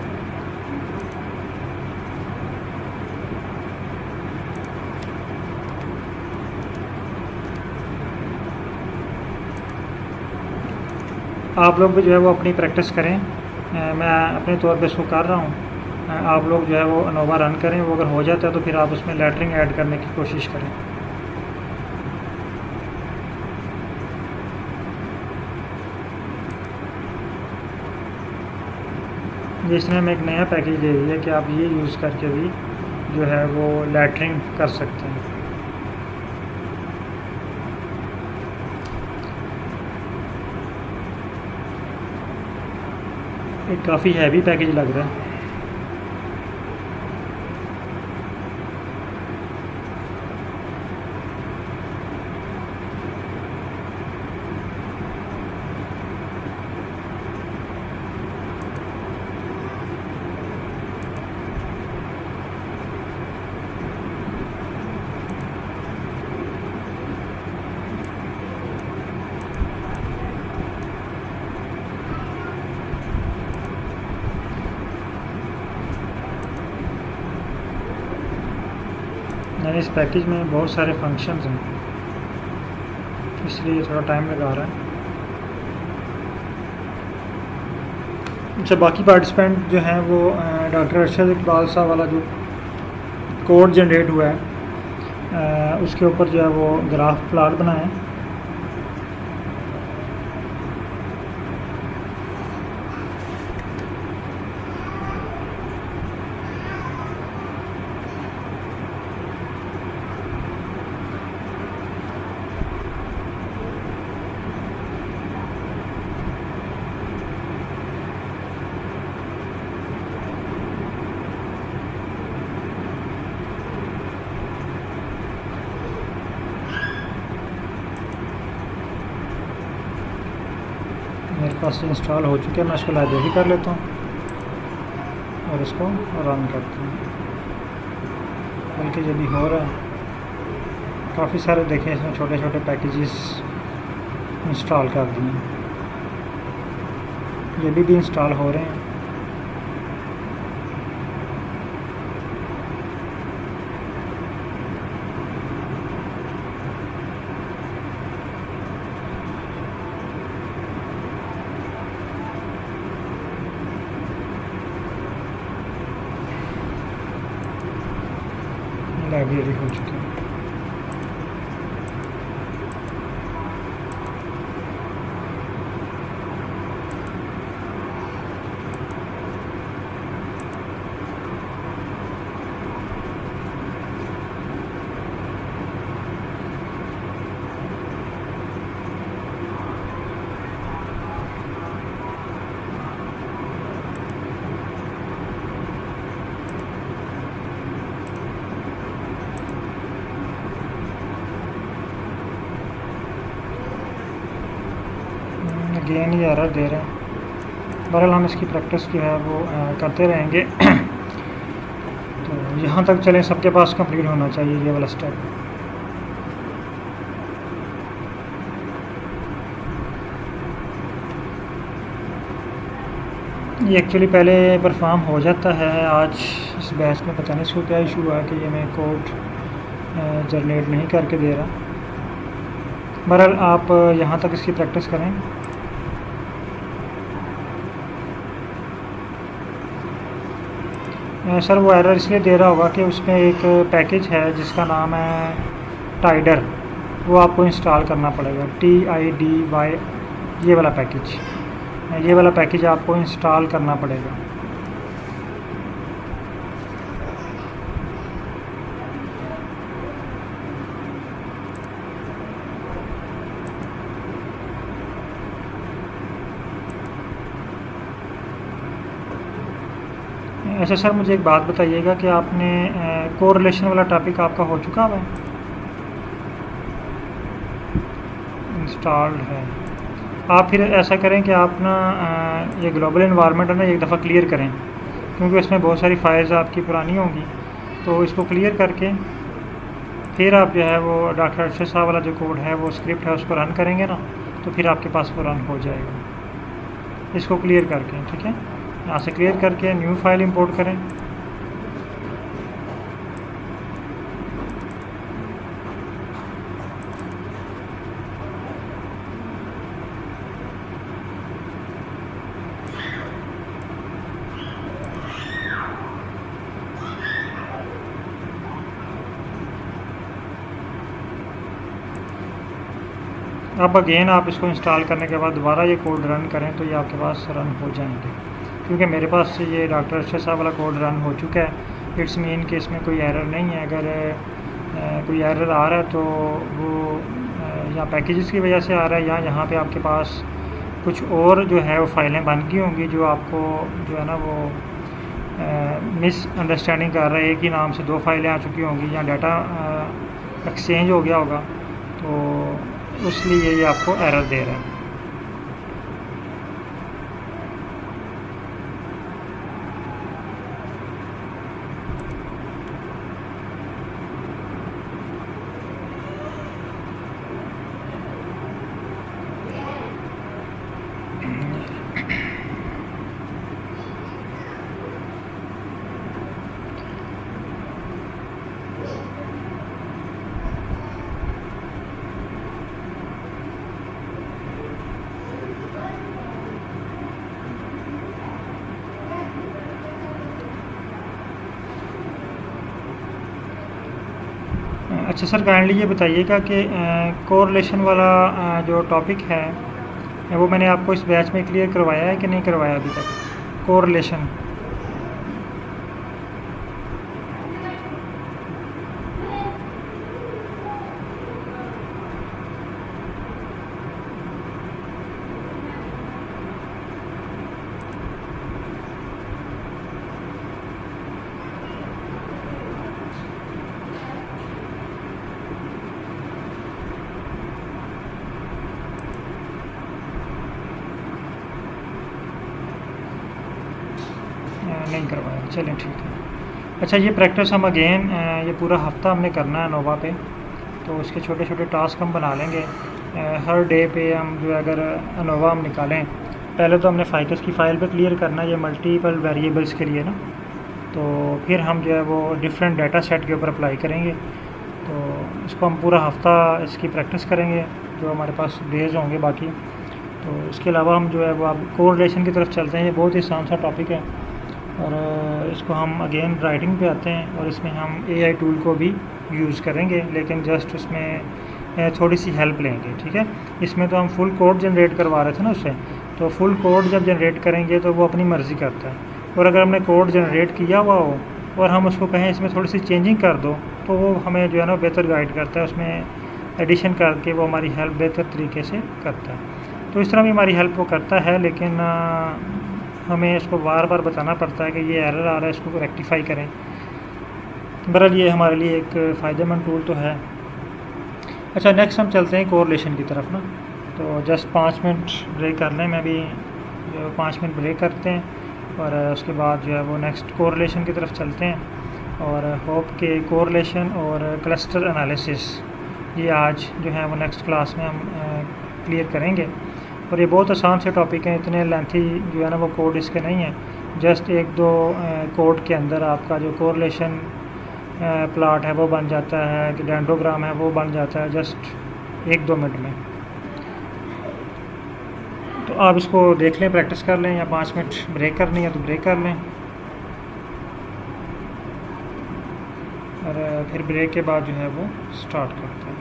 Speaker 1: आप लोग भी जो है वो अपनी प्रैक्टिस करें। मैं अपने तौर पे इसको कर रहा हूँ। आप लोग जो है वो अनोवा रन करें, वो अगर हो जाता है तो फिर आप उसमें लेटरिंग ऐड करने की कोशिश करें। इसने हमें एक नया पैकेज दे दिया कि आप ये यूज़ करके भी जो है वो लेटरिंग कर सकते हैं। एक काफ़ी हैवी पैकेज लग रहा है। यानी इस पैकेज में बहुत सारे फंक्शंस हैं, इसलिए थोड़ा टाइम लगा रहा है। अच्छा, बाकी पार्टिसिपेंट जो हैं वो डॉक्टर अरशद इकबाल साहब वाला जो कोड जनरेट हुआ है उसके ऊपर जो है वो ग्राफ प्लॉट बनाएं। मेरे पास इंस्टॉल हो चुके हैं, मैं इसको लाइब्रेरी कर लेता हूँ और इसको रन करता हूँ। बल्कि जब भी हो रहा है, काफ़ी सारे देखें इसमें छोटे छोटे पैकेजेस इंस्टॉल कर दिए, ये भी इंस्टॉल हो रहे हैं। लाइब्रेरी हो चुकी है। अगेन ये एरर दे रहे हैं। बहरहाल हम इसकी प्रैक्टिस जो है वो करते रहेंगे। तो यहाँ तक चलें, सबके पास कंप्लीट होना चाहिए ये वाला स्टेप। ये एक्चुअली पहले परफॉर्म हो जाता है, आज इस बैच में पता नहीं इसको क्या इशू हुआ कि ये मैं कोड जनरेट नहीं करके दे रहा। बहरहाल आप यहाँ तक इसकी प्रैक्टिस करें। सर वो एरर इसलिए दे रहा होगा कि उसमें एक पैकेज है जिसका नाम है टाइडर, वो आपको इंस्टॉल करना पड़ेगा। TIDY ये वाला पैकेज आपको इंस्टॉल करना पड़ेगा। अच्छा सर, मुझे एक बात बताइएगा कि आपने कोरिलेशन वाला टॉपिक आपका हो चुका है, इंस्टॉल्ड है। आप फिर ऐसा करें कि आप ना ये ग्लोबल एनवायरनमेंट है ना एक दफ़ा क्लियर करें, क्योंकि उसमें बहुत सारी फाइल्स आपकी पुरानी होंगी। तो इसको क्लियर करके फिर आप जो है वो डॉक्टर अरशद साहब वाला जो कोड है, वो स्क्रिप्ट है, उसको रन करेंगे ना, तो फिर आपके पास वो रन हो जाएगा। इसको क्लियर करके, ठीक है, यहाँ से क्लियर करके न्यू फाइल इंपोर्ट करें। अब अगेन आप इसको इंस्टॉल करने के बाद दोबारा ये कोड रन करें तो ये आपके पास रन हो जाएंगे। क्योंकि मेरे पास ये डॉक्टर अरशद साहब वाला कोड रन हो चुका है, इट्स मीन कि इसमें कोई एरर नहीं है। अगर कोई एरर आ रहा है तो वो या पैकेजेस की वजह से आ रहा है, या यहाँ पे आपके पास कुछ और जो है वो फाइलें बन गई होंगी जो आपको जो है ना वो मिसअंडरस्टैंडिंग कर रहा है। एक ही नाम से दो फाइलें आ चुकी होंगी, या डाटा एक्सचेंज हो गया होगा, तो इसलिए ये आपको एरर दे रहा है। अच्छा सर, काइंडली ये बताइएगा कि कोरिलेशन वाला जो टॉपिक है वो मैंने आपको इस बैच में क्लियर करवाया है कि नहीं करवाया अभी तक, कोरिलेशन? नहीं करवाया, चलें ठीक है। अच्छा, ये प्रैक्टिस हम अगेन ये पूरा हफ्ता हमने करना है नोवा पे, तो उसके छोटे छोटे टास्क हम बना लेंगे। हर डे पे हम जो अगर अनोवा हम निकालें, पहले तो हमने फाइकस की फ़ाइल पे क्लियर करना है ये मल्टीपल वेरिएबल्स के लिए ना, तो फिर हम जो है वो डिफरेंट डाटा सेट के ऊपर अप्लाई करेंगे। तो इसको हम पूरा हफ्ता इसकी प्रैक्टिस करेंगे जो हमारे पास डेज होंगे बाकी। तो इसके अलावा हम जो है वो अब कोरिलेशन की तरफ चलते हैं। ये बहुत ही आसान सा टॉपिक है और इसको हम अगेन राइटिंग पे आते हैं, और इसमें हम AI टूल को भी यूज़ करेंगे, लेकिन जस्ट उसमें थोड़ी सी हेल्प लेंगे, ठीक है। इसमें तो हम फुल कोड जनरेट करवा रहे थे ना उससे, तो फुल कोड जब जनरेट करेंगे तो वो अपनी मर्ज़ी करता है। और अगर हमने कोड जनरेट किया हुआ हो और हम उसको कहें इसमें थोड़ी सी चेंजिंग कर दो, तो वो हमें जो है ना बेहतर गाइड करता है, उसमें एडिशन करके वो हमारी हेल्प बेहतर तरीके से करता है। तो इस तरह भी हमारी हेल्प वो करता है, लेकिन हमें इसको बार बार बताना पड़ता है कि ये एरर आ रहा है, इसको रेक्टिफाई करें। बहरहाल ये हमारे लिए एक फ़ायदेमंद टूल तो है। अच्छा, नेक्स्ट हम चलते हैं कोरिलेशन की तरफ ना। तो जस्ट 5 मिनट ब्रेक कर लें, मैं भी जो 5 मिनट ब्रेक करते हैं और उसके बाद जो है वो नेक्स्ट कोरिलेशन की तरफ चलते हैं। और होप के कोरिलेशन और क्लस्टर एनालिसिस ये आज जो है वो नेक्स्ट क्लास में हम क्लियर करेंगे। और ये बहुत आसान से टॉपिक हैं, इतने लेंथी जो है ना वो कोड इसके नहीं है। जस्ट एक दो कोड के अंदर आपका जो कोरिलेशन प्लॉट है वो बन जाता है, डेंडोग्राम है वो बन जाता है जस्ट 1-2 मिनट में। तो आप इसको देख लें, प्रैक्टिस कर लें, या 5 मिनट ब्रेक करनी है तो ब्रेक कर लें। और फिर ब्रेक के बाद जो है वो स्टार्ट करते हैं।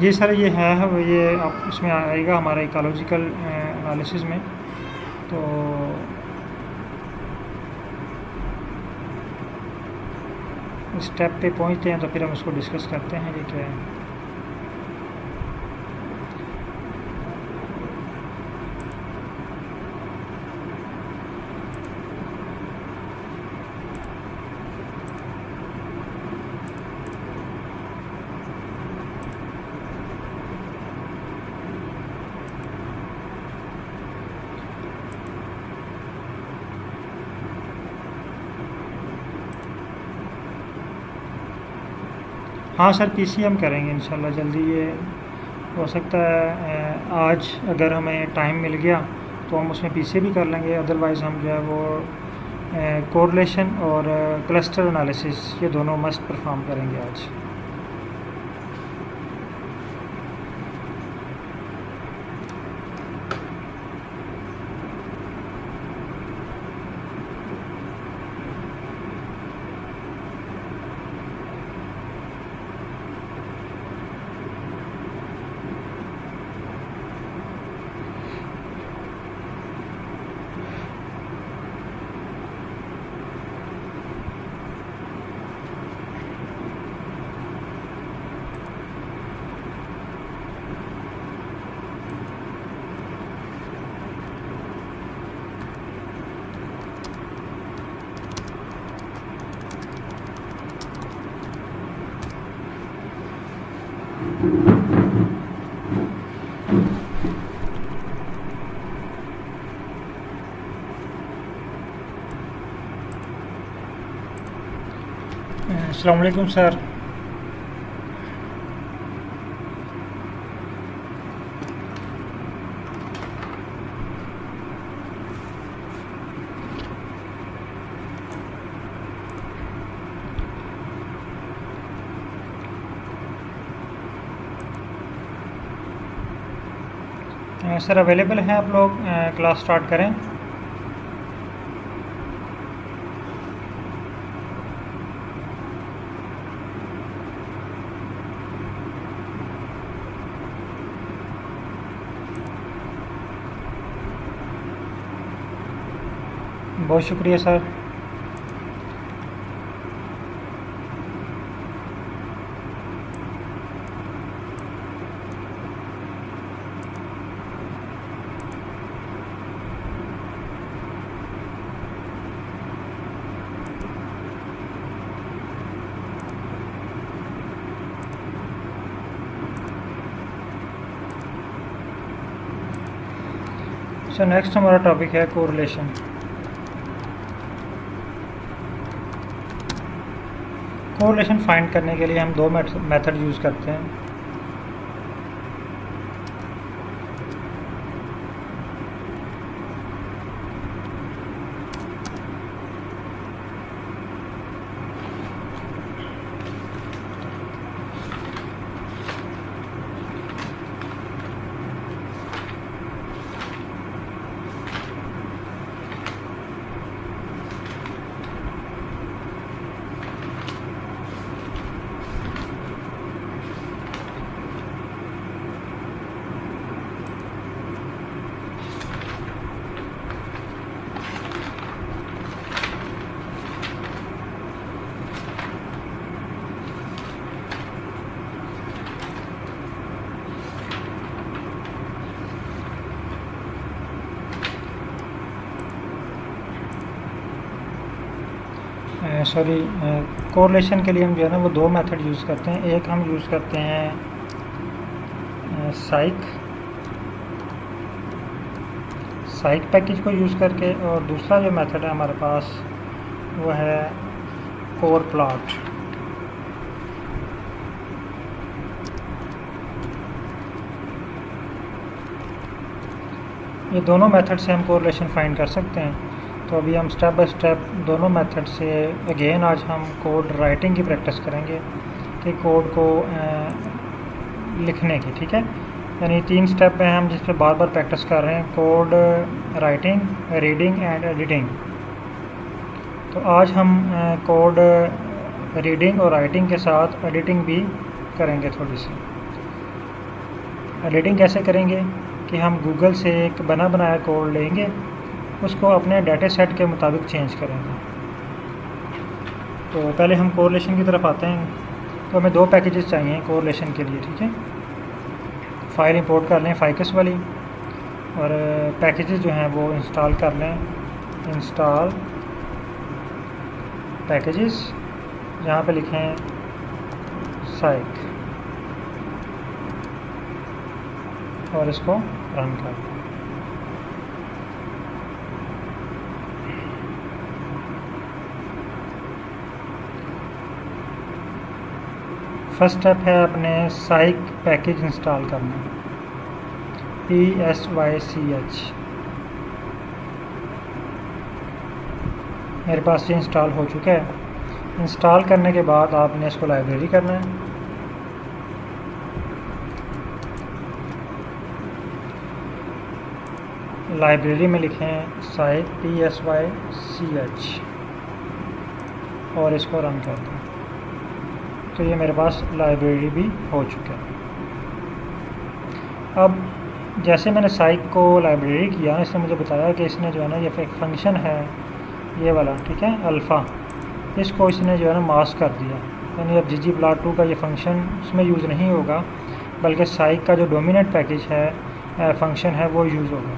Speaker 1: ये सर ये है वो ये आप इसमें आएगा हमारा इकोलॉजिकल एनालिसिस में। तो स्टेप पे पहुंचते हैं तो फिर हम इसको डिस्कस करते हैं ये क्या है। हाँ सर, पीसी हम करेंगे इंशाल्लाह जल्दी। ये हो सकता है आज अगर हमें टाइम मिल गया तो हम उसमें पीसी भी कर लेंगे, अदरवाइज़ हम जो है वो कोरिलेशन और क्लस्टर एनालिसिस ये दोनों मस्ट परफॉर्म करेंगे आज। अस्सलाम वालेकुम सर। सर अवेलेबल हैं आप लोग, क्लास स्टार्ट करें। बहुत शुक्रिया सर। सो नेक्स्ट हमारा टॉपिक है कोरिलेशन। कोरिलेशन फाइंड करने के लिए हम दो मेथड यूज़ करते हैं। सॉरी कोरिलेशन के लिए हम जो है ना वो दो मेथड यूज़ करते हैं। एक हम यूज़ करते हैं साइक पैकेज को यूज़ करके, और दूसरा जो मेथड है हमारे पास वो है कोर प्लॉट। ये दोनों मेथड से हम कोरिलेशन फाइंड कर सकते हैं। तो अभी हम स्टेप बाय स्टेप दोनों मेथड से अगेन आज हम कोड राइटिंग की प्रैक्टिस करेंगे कि कोड को लिखने की, ठीक है। यानी 3 स्टेप में हम जिस पे बार बार प्रैक्टिस कर रहे हैं, code writing, reading and editing. तो आज हम कोड रीडिंग और राइटिंग के साथ एडिटिंग भी करेंगे थोड़ी सी। एडिटिंग कैसे करेंगे कि हम गूगल से एक बना बनाया कोड लेंगे, उसको अपने डाटा सेट के मुताबिक चेंज करेंगे। तो पहले हम कोरिलेशन की तरफ आते हैं। तो हमें 2 पैकेजेस चाहिए कोरिलेशन के लिए, ठीक है। फ़ाइल इंपोर्ट कर लें फाइकस वाली, और पैकेजेस जो हैं वो इंस्टॉल कर लें। इंस्टॉल पैकेजेस, यहाँ पे लिखें साइक, और इसको रन कर दें। फर्स्ट स्टेप है अपने साइक पैकेज इंस्टॉल करना, PSYCH। मेरे पास ये इंस्टॉल हो चुका है। इंस्टॉल करने के बाद आपने इसको लाइब्रेरी करना है। लाइब्रेरी में लिखें साइक PSYCH और इसको रन कर दें। तो ये मेरे पास लाइब्रेरी भी हो चुका है। अब जैसे मैंने साइक को लाइब्रेरी किया, इसने मुझे बताया कि इसने जो है ना ये एक फंक्शन है ये वाला, ठीक है, अल्फ़ा, इसको इसने जो है ना मास्क कर दिया। यानी अब ggplot2 का ये फंक्शन उसमें यूज़ नहीं होगा, बल्कि साइक का जो डोमिनेंट पैकेज है फंक्शन है वो यूज़ होगा।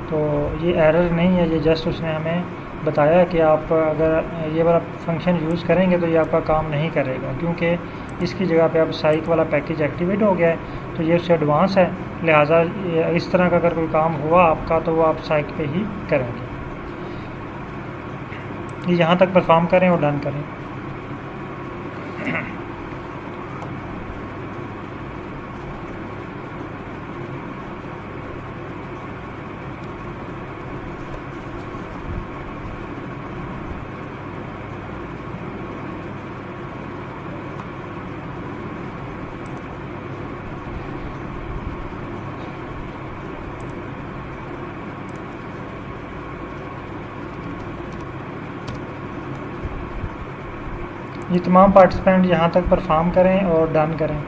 Speaker 1: तो ये एरर नहीं है, ये जस्ट उसने हमें बताया कि आप अगर ये वाला फंक्शन यूज़ करेंगे तो ये आपका काम नहीं करेगा, क्योंकि इसकी जगह पे अब साइक वाला पैकेज एक्टिवेट हो गया है। तो ये उससे एडवांस है, लिहाजा इस तरह का अगर कोई काम हुआ आपका तो वो आप साइक पे ही करेंगे। ये यहाँ तक परफॉर्म करें और डन करें। ये तमाम पार्टिसिपेंट यहाँ तक परफॉर्म करें और डन करें।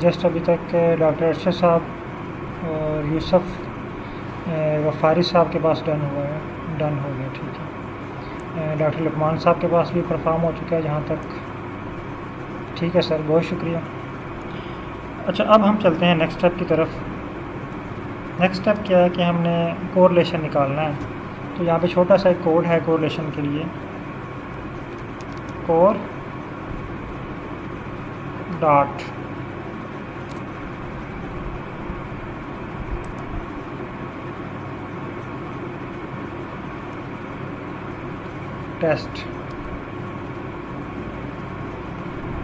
Speaker 1: जस्ट अभी तक डॉक्टर अरशद साहब और यूसुफ गफ़ारी साहब के पास डन हुआ है, डन हो गया, ठीक है। डॉक्टर लुकमान साहब के पास भी परफॉर्म हो चुका है जहाँ तक, ठीक है सर, बहुत शुक्रिया। अच्छा, अब हम चलते हैं नेक्स्ट स्टेप की तरफ। नेक्स्ट स्टेप क्या है कि हमने कोरिलेशन निकालना है। तो यहाँ पे छोटा सा एक कोड है कोरिलेशन के लिए, कोर डॉट टेस्ट।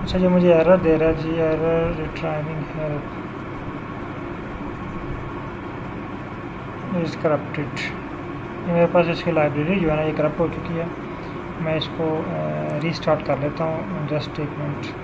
Speaker 1: अच्छा, जो मुझे एरर दे रहा है जी, error retrieving help is corrupted. ये मेरे पास इसकी लाइब्रेरी जो है ना ये करप्ट हो चुकी है। मैं इसको रीस्टार्ट कर लेता हूँ, जस्ट एक मिनट।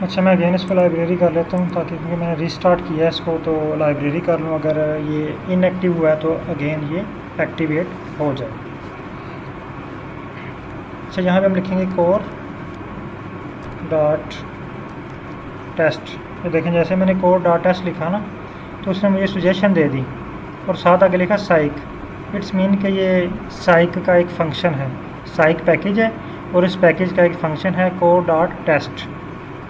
Speaker 1: अच्छा, मैं अगेन इसको लाइब्रेरी कर लेता हूँ ताकि, क्योंकि मैंने रीस्टार्ट किया है इसको, तो लाइब्रेरी कर लूँ। अगर ये इनएक्टिव हुआ है तो अगेन ये एक्टिवेट हो जाए। अच्छा, यहाँ पे हम लिखेंगे कोर डॉट टेस्ट। तो देखें, जैसे मैंने कोर डॉट टेस्ट लिखा ना, तो उसने मुझे सजेशन दे दी और साथ आगे लिखा साइक। इट्स मीन कि ये साइक का एक फंक्शन है, साइक पैकेज है और इस पैकेज का एक फंक्शन है कोर डॉट टेस्ट।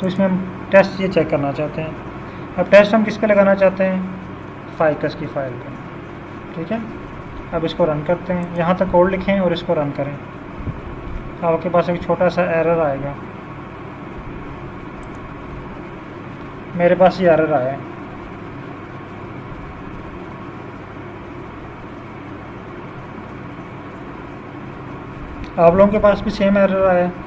Speaker 1: तो इसमें हम टेस्ट ये चेक करना चाहते हैं। अब टेस्ट हम किस पे लगाना चाहते हैं? फाइकस की फाइल पे, ठीक है। अब इसको रन करते हैं, यहाँ तक कोड लिखें और इसको रन करें। आपके पास एक छोटा सा एरर आएगा, मेरे पास ये एरर आया है। आप लोगों के पास भी सेम एरर आया है?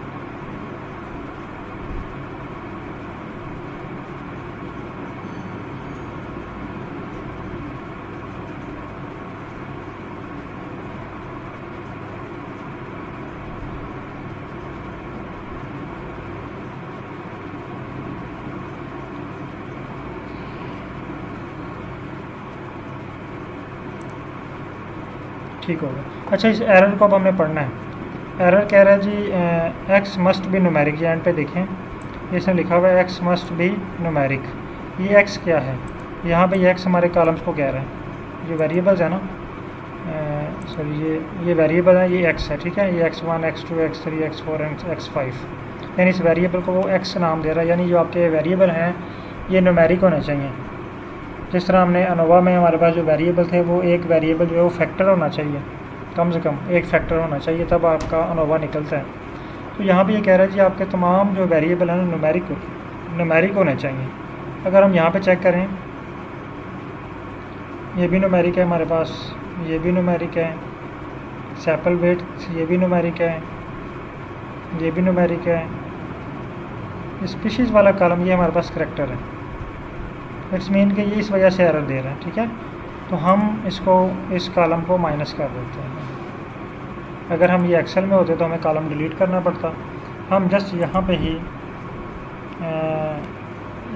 Speaker 1: ठीक होगा। अच्छा, इस एरर को अब हमने पढ़ना है। एरर कह रहा है जी एक्स मस्ट बी न्यूमेरिक। ये एंड पे देखें, इसमें लिखा हुआ है एक्स मस्ट बी न्यूमेरिक। ये एक्स क्या है? यहाँ पे ये एक्स हमारे कॉलम्स को कह रहा है। जो वेरिएबल्स है ना, सॉरी, ये वेरिएबल है, ये एक्स है, ठीक है। ये x1 x2 x3 x4 x5, यानी इस वेरिएबल को वो एक्स नाम दे रहा है। यानी जो आपके वेरिएबल हैं ये न्यूमेरिक होने चाहिए। जिस तरह हमने अनोवा में हमारे पास जो वेरिएबल थे, वो एक वेरिएबल जो है वो फैक्टर होना चाहिए, कम से कम एक फैक्टर होना चाहिए, तब आपका अनोवा निकलता है। तो यहाँ पे ये कह रहा है जी आपके तमाम जो वेरिएबल हैं न्यूमेरिक होने चाहिए। अगर हम यहाँ पे चेक करें, ये भी न्यूमेरिक है हमारे पास, ये भी न्यूमेरिक है, सैपल वेट ये भी न्यूमेरिक है, ये भी न्यूमेरिक है। स्पीशीज़ वाला कॉलम ये हमारे पास करैक्टर है। इट्स मीन कि ये इस वजह से एरर दे रहा है, ठीक है। तो हम इसको, इस कॉलम को माइनस कर देते हैं। अगर हम ये एक्सेल में होते तो हमें कॉलम डिलीट करना पड़ता। हम जस्ट यहाँ पे ही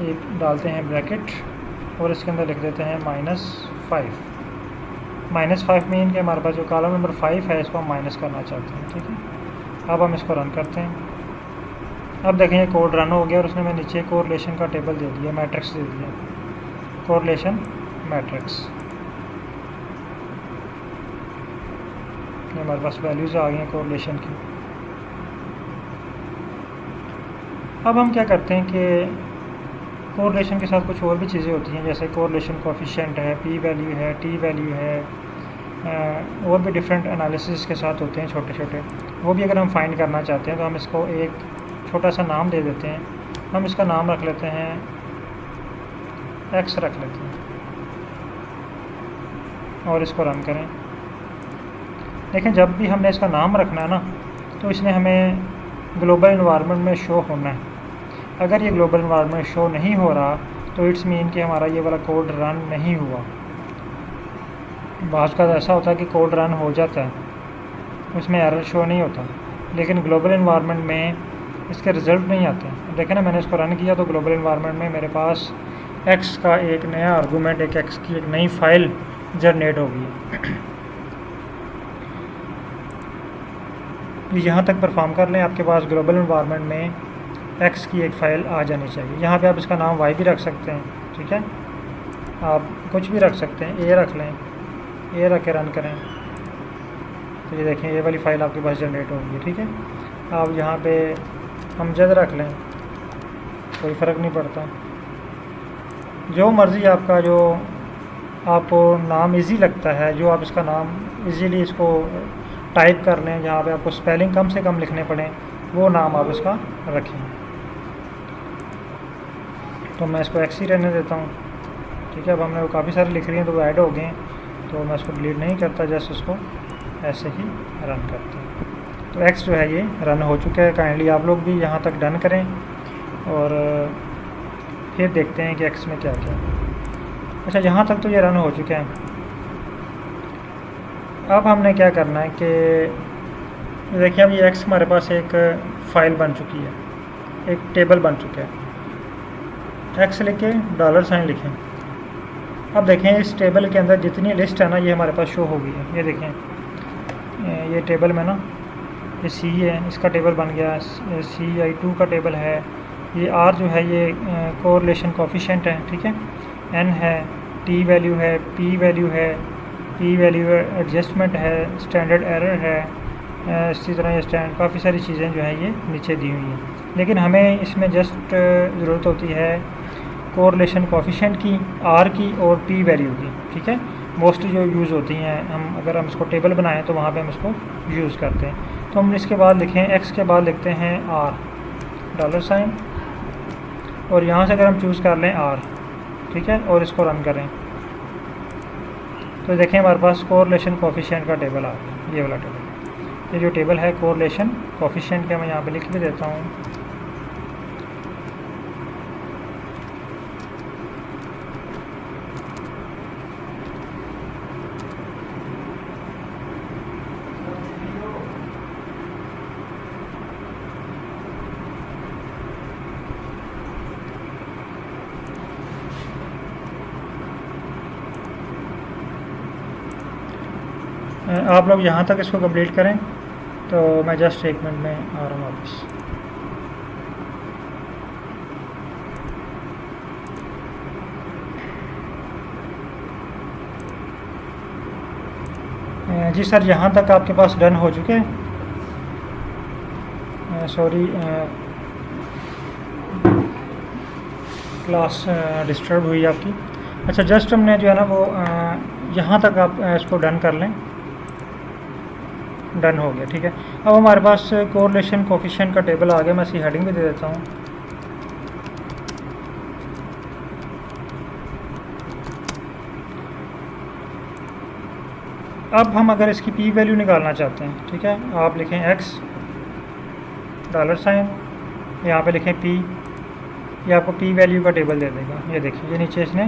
Speaker 1: एक डालते हैं ब्रैकेट और इसके अंदर लिख देते हैं -5। -5 मीन कि हमारे पास जो कॉलम नंबर 5 है इसको हम माइनस करना चाहते हैं, ठीक है। अब हम इसको रन करते हैं। अब देखें ये कोड रन हो गया और उसने मैं नीचे कोरिलेशन का टेबल दे दिया, मैट्रिक्स दे दिया, कोरिलेशन मैट्रिक्स। हमारे पास वैल्यूज़ आ गई हैं कोरिलेशन की। अब हम क्या करते हैं कि कोरिलेशन के साथ कुछ और भी चीज़ें होती हैं, जैसे कोरिलेशन कोएफिशिएंट है, पी वैल्यू है, टी वैल्यू है, और भी डिफरेंट एनालिसिस के साथ होते हैं छोटे छोटे। वो भी अगर हम फाइंड करना चाहते हैं तो हम इसको एक छोटा सा नाम दे देते हैं। हम इसका नाम रख लेते हैं एक्स रख लेते हैं और इसको रन करें। लेकिन जब भी हमने इसका नाम रखना है ना, तो इसने हमें ग्लोबल इन्वायरमेंट में शो होना है। अगर ये ग्लोबल इन्वायरमेंट में शो नहीं हो रहा तो इट्स मीन कि हमारा ये वाला कोड रन नहीं हुआ। बाज़ का ऐसा होता है कि कोड रन हो जाता है, उसमें एरर शो नहीं होता, लेकिन ग्लोबल इन्वायरमेंट में इसके रिज़ल्ट नहीं आते। देखें ना, मैंने इसको रन किया तो ग्लोबल इन्वायरमेंट में मेरे पास एक्स का एक नया आर्गूमेंट, एक एक्स की एक नई फाइल जनरेट हो गई। यहाँ तक परफॉर्म कर लें, आपके पास ग्लोबल इन्वायरमेंट में एक्स की एक फ़ाइल आ जानी चाहिए। यहाँ पे आप इसका नाम वाई भी रख सकते हैं, ठीक है, आप कुछ भी रख सकते हैं, ए रख लें, ए रख के रन करें तो ये देखें ये वाली फ़ाइल आपके पास जनरेट होगी, ठीक है। आप यहाँ पे अमजद रख लें, कोई फ़र्क नहीं पड़ता, जो मर्ज़ी आपका, जो आपको नाम इजी लगता है, जो आप इसका नाम इजीली इसको टाइप कर लें, जहाँ पे आपको स्पेलिंग कम से कम लिखने पड़े, वो नाम आप इसका रखें। तो मैं इसको एक्स ही रहने देता हूँ, ठीक है। अब हमने वो काफ़ी सारे लिख रही हैं तो वो ऐड हो गए हैं, तो मैं इसको डिलीट नहीं करता, जस्ट उसको ऐसे ही रन करता हूँ। तो एक्स जो है ये रन हो चुका है। काइंडली आप लोग भी यहाँ तक डन करें और फिर देखते हैं कि एक्स में क्या क्या। अच्छा, यहाँ तक तो ये रन हो चुके हैं। अब हमने क्या करना है कि देखिए, अब ये एक्स हमारे पास एक फ़ाइल बन चुकी है, एक टेबल बन चुका है। एक्स लिखे डॉलर साइन लिखें। अब देखें इस टेबल के अंदर जितनी लिस्ट है ना ये हमारे पास शो हो गई है। ये देखें ये टेबल में ना ये सी है, इसका टेबल बन गया, CI2 का टेबल है, ये आर जो है ये कोरिलेशन कोफिशिएंट है, ठीक है, एन है, टी वैल्यू है, पी वैल्यू है, पी वैल्यू एडजस्टमेंट है, स्टैंडर्ड एरर है, इसी तरह ये स्टैंड काफ़ी सारी चीज़ें जो है ये नीचे दी हुई हैं। लेकिन हमें इसमें जस्ट ज़रूरत होती है कोरिलेशन कोफिशिएंट की, आर की और पी वैल्यू की, ठीक है। मोस्टली जो यूज़ होती हैं हम अगर हम इसको टेबल बनाएं तो वहाँ पे हम इसको यूज़ करते हैं। तो हम इसके बाद लिखें एक्स के बाद लिखते हैं आर डॉलर साइन, और यहाँ से अगर हम चूज़ कर लें आर, ठीक है, और इसको रन करें तो देखें हमारे पास कोरिलेशन कोफिशिएंट का टेबल आ गया, ये वाला टेबल। ये जो टेबल है कोरिलेशन कोफिशिएंट का मैं यहाँ पे लिख भी देता हूँ। आप लोग यहाँ तक इसको कंप्लीट करें तो मैं जस्ट 1 मिनट में आ रहा हूँ वापस। जी सर, यहाँ तक आपके पास डन हो चुके हैं? सॉरी क्लास डिस्टर्ब हुई आपकी। अच्छा, जस्ट हमने जो है ना वो यहाँ तक आप इसको डन कर लें। डन हो गया, ठीक है। अब हमारे पास कोरिलेशन कोफिशिएंट का टेबल आ गया। मैं इसकी हेडिंग भी दे देता हूँ। अब हम अगर इसकी पी वैल्यू निकालना चाहते हैं, ठीक है, आप लिखें एक्स डॉलर साइन, यहाँ पे लिखें पी, ये आपको पी वैल्यू का टेबल दे देगा। ये देखिए ये नीचे इसने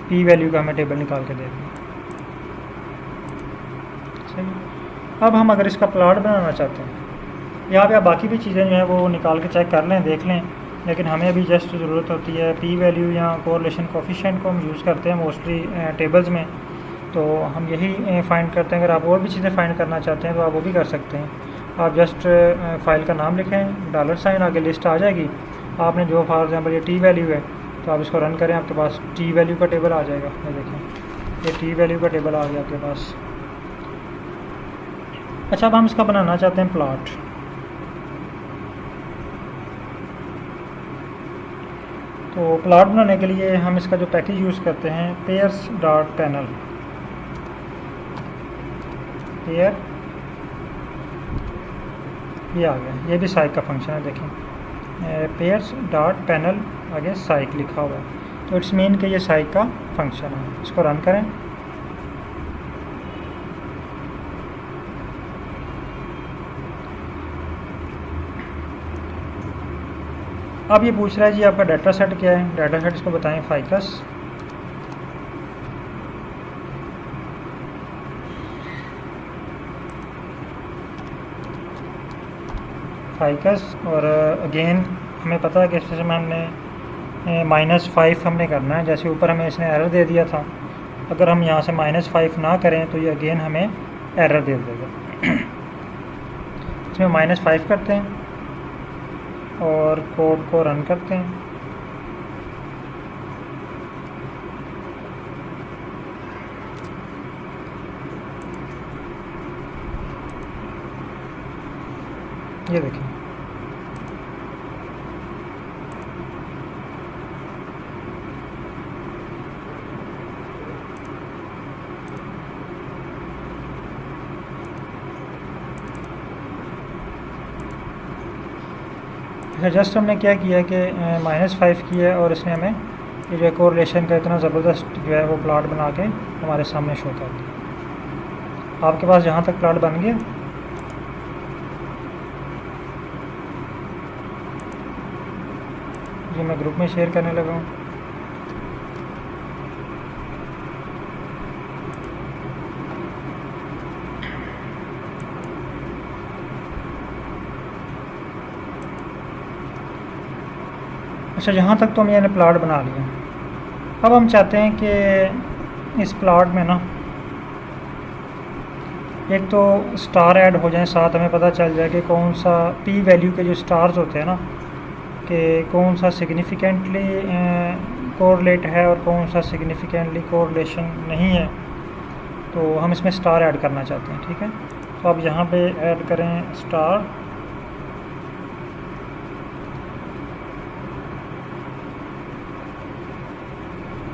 Speaker 1: पी वैल्यू का हमें टेबल निकाल के दे दिया। सही। अब हम अगर इसका प्लॉट बनाना चाहते हैं, यहाँ पे आप बाकी भी चीज़ें जो हैं वो निकाल के चेक कर लें, देख लें, लेकिन हमें अभी जस्ट ज़रूरत होती है पी वैल्यू या कोरिलेशन कोफिशिएंट को हम यूज़ करते हैं मोस्टली टेबल्स में, तो हम यही फाइंड करते हैं। अगर आप और भी चीज़ें फाइंड करना चाहते हैं तो आप वो भी कर सकते हैं। आप जस्ट फाइल का नाम लिखें, डॉलर साइन, आगे लिस्ट आ जाएगी। आपने जो फॉर एग्जांपल ये टी वैल्यू है तो आप इसको रन करें, आपके पास टी वैल्यू का टेबल आ जाएगा। ये देखें ये टी वैल्यू का टेबल आ गया आपके पास। अच्छा, अब हम इसका बनाना चाहते हैं प्लॉट। तो प्लॉट बनाने के लिए हम इसका जो पैकेज यूज़ करते हैं पेयर्स डॉट पैनल, पेयर, ये आ गया। ये भी साइक का फंक्शन है, देखें पेयर्स डॉट पैनल आगे साइक लिखा हुआ है, तो इट्स मीन कि ये साइक का फंक्शन है। इसको रन करें। अब ये पूछ रहा है जी आपका डाटा सेट क्या है। डाटा सेट इसको बताएं फाइकस, और अगेन हमें पता है कि इसमें हमने -5 हमने करना है। जैसे ऊपर हमें इसने एरर दे दिया था, अगर हम यहाँ से -5 ना करें तो ये अगेन हमें एरर दे देगा। इसमें -5 करते हैं और कोड को रन करते हैं। ये देखिए अच्छा, जस्ट हमने क्या किया कि -5 किया और इसने हमें ये जो कोरिलेशन का इतना ज़बरदस्त जो है वो प्लॉट बना के हमारे सामने शो कर दिया। आपके पास जहाँ तक प्लॉट बन गया, ये मैं ग्रुप में शेयर करने लगा हूँ। अच्छा, यहाँ तक तो हमने प्लॉट बना लिया। अब हम चाहते हैं कि इस प्लॉट में ना एक तो स्टार ऐड हो जाए, साथ हमें पता चल जाए कि कौन सा पी वैल्यू के जो स्टार्स होते हैं ना, कि कौन सा सिग्निफिकेंटली कोरिलेट है और कौन सा सिग्निफिकेंटली कोरिलेशन नहीं है। तो हम इसमें स्टार ऐड करना चाहते हैं, ठीक है। तो अब यहाँ पे ऐड करें स्टार,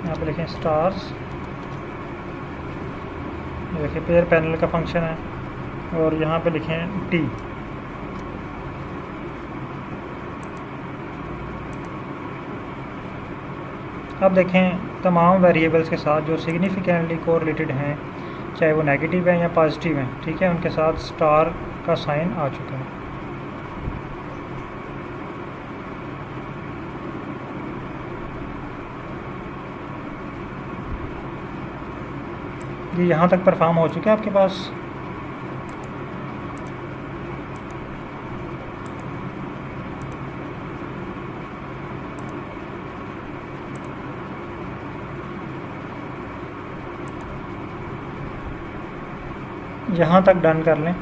Speaker 1: यहाँ पे लिखें स्टार्स, देखिए पेयर पैनल का फंक्शन है, और यहाँ पे लिखें टी। अब देखें तमाम वेरिएबल्स के साथ जो सिग्निफिकेंटली कोरिलेटेड हैं, चाहे वो नेगेटिव है या पॉजिटिव हैं, ठीक है, उनके साथ स्टार का साइन आ चुका है। ये यहाँ तक परफॉर्म हो चुका है आपके पास। यहाँ तक डन कर लें,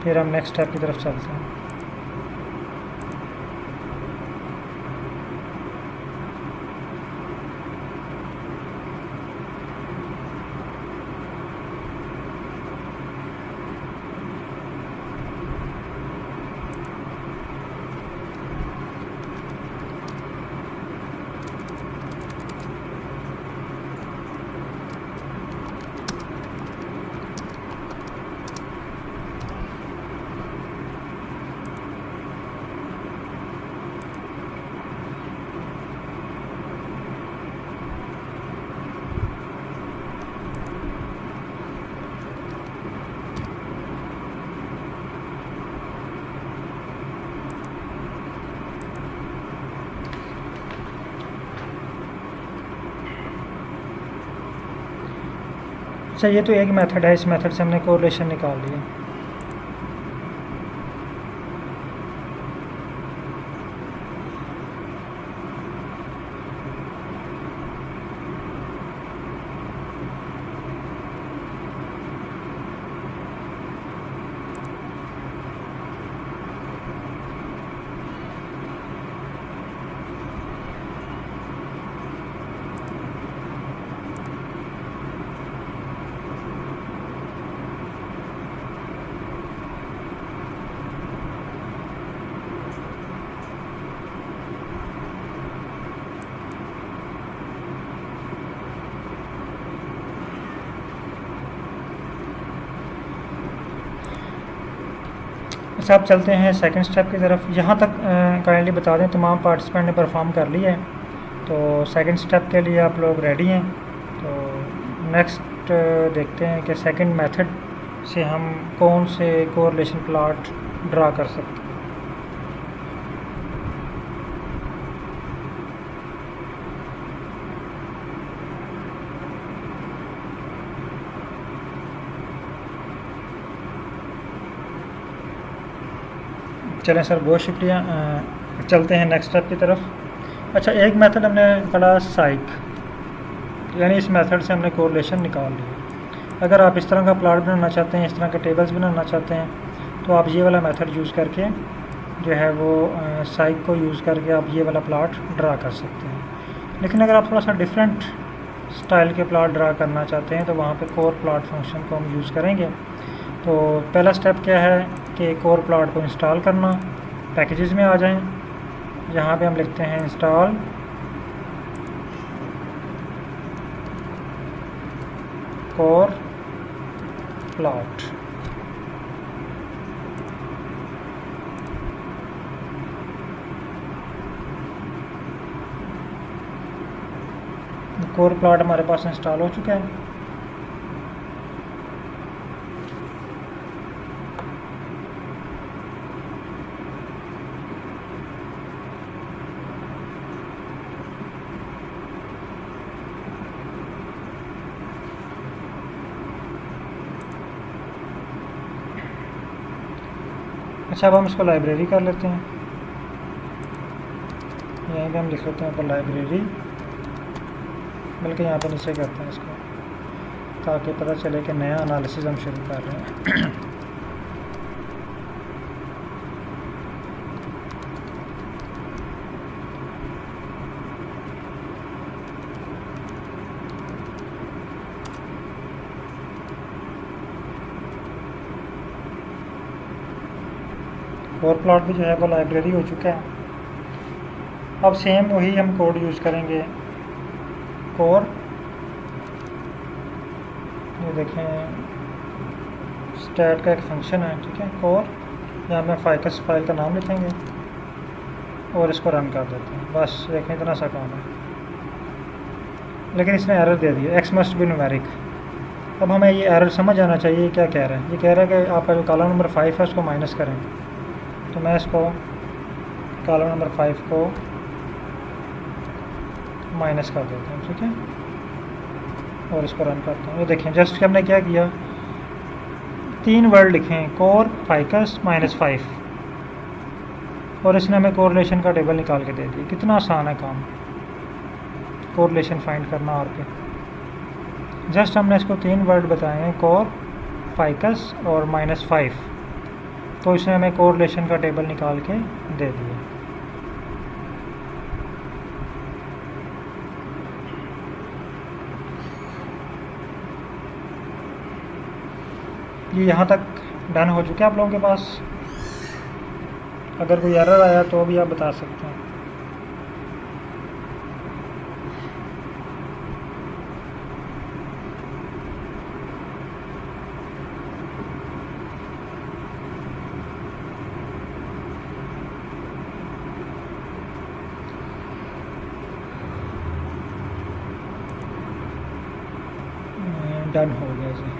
Speaker 1: फिर हम नेक्स्ट स्टेप की तरफ चलते हैं। अच्छा, ये तो एक मेथड है, इस मेथड से हमने कोरिलेशन निकाल लिया। अच्छा, अब चलते हैं सेकंड स्टेप की तरफ। यहाँ तक काइंडली बता दें तमाम पार्टिसिपेंट ने परफॉर्म कर लिया है, तो सेकंड स्टेप के लिए आप लोग रेडी हैं। तो नेक्स्ट देखते हैं कि सेकंड मेथड से हम कौन से कोरिलेशन प्लॉट ड्रा कर सकते हैं। चलें सर, बहुत शुक्रिया। चलते हैं नेक्स्ट स्टेप की तरफ। अच्छा, एक मेथड हमने पढ़ा साइक, यानी इस मेथड से हमने कोरिलेशन निकाल लिया। अगर आप इस तरह का प्लॉट बनाना चाहते हैं, इस तरह के टेबल्स बनाना चाहते हैं, तो आप ये वाला मेथड यूज़ करके जो है वो साइक को यूज़ करके आप ये वाला प्लॉट ड्रा कर सकते हैं। लेकिन अगर आप थोड़ा सा डिफरेंट स्टाइल के प्लॉट ड्रा करना चाहते हैं, तो वहाँ पे कोर प्लॉट फंक्शन को हम यूज़ करेंगे। तो पहला स्टेप क्या है कि कोर प्लॉट को इंस्टॉल करना। पैकेजेस में आ जाएं, यहाँ पे हम लिखते हैं install core plot. Core plot हमारे पास इंस्टॉल हो चुका है। अच्छा, अब हम इसको लाइब्रेरी कर लेते हैं। यहीं पे हम लिख लेते हैं ऊपर लाइब्रेरी, बल्कि यहाँ पे नीचे करते हैं इसको ताकि पता चले कि नया एनालिसिस हम शुरू कर रहे हैं। और प्लॉट भी जो है वो लाइब्रेरी हो चुका है। अब सेम वही हम कोड यूज़ करेंगे, कोर, ये देखें स्टैट का एक फंक्शन है, ठीक है, कोर, यहाँ में फाइकस फाइल का नाम लिखेंगे और इसको रन कर देते हैं। बस देखें इतना सा काम है, लेकिन इसने एरर दे दिया, एक्स मस्ट बी न्यूमेरिक। अब हमें ये एरर समझ आना चाहिए क्या कह रहा है। ये कह रहा है कि आपका जो कॉलम नंबर 5 है उसको माइनस करें। तो मैं इसको कॉलम नंबर 5 को माइनस कर देता हूँ, ठीक है, और इसको रन करता हूँ। ये देखें जस्ट हमने क्या किया, 3 वर्ड लिखें, कोर फाइकस -5, और इसने हमें कोरिलेशन का टेबल निकाल के दे दिया। कितना आसान है काम, कोरिलेशन फाइंड करना। और पे जस्ट हमने इसको 3 वर्ड बताए हैं, कोर फाइकस और -5, तो इसने हमें कोरिलेशन का टेबल निकाल के दे दिया। ये यहाँ तक डन हो चुका है आप लोगों के पास। अगर कोई एरर आया तो भी आप बता सकते हैं। डन हो गया जी।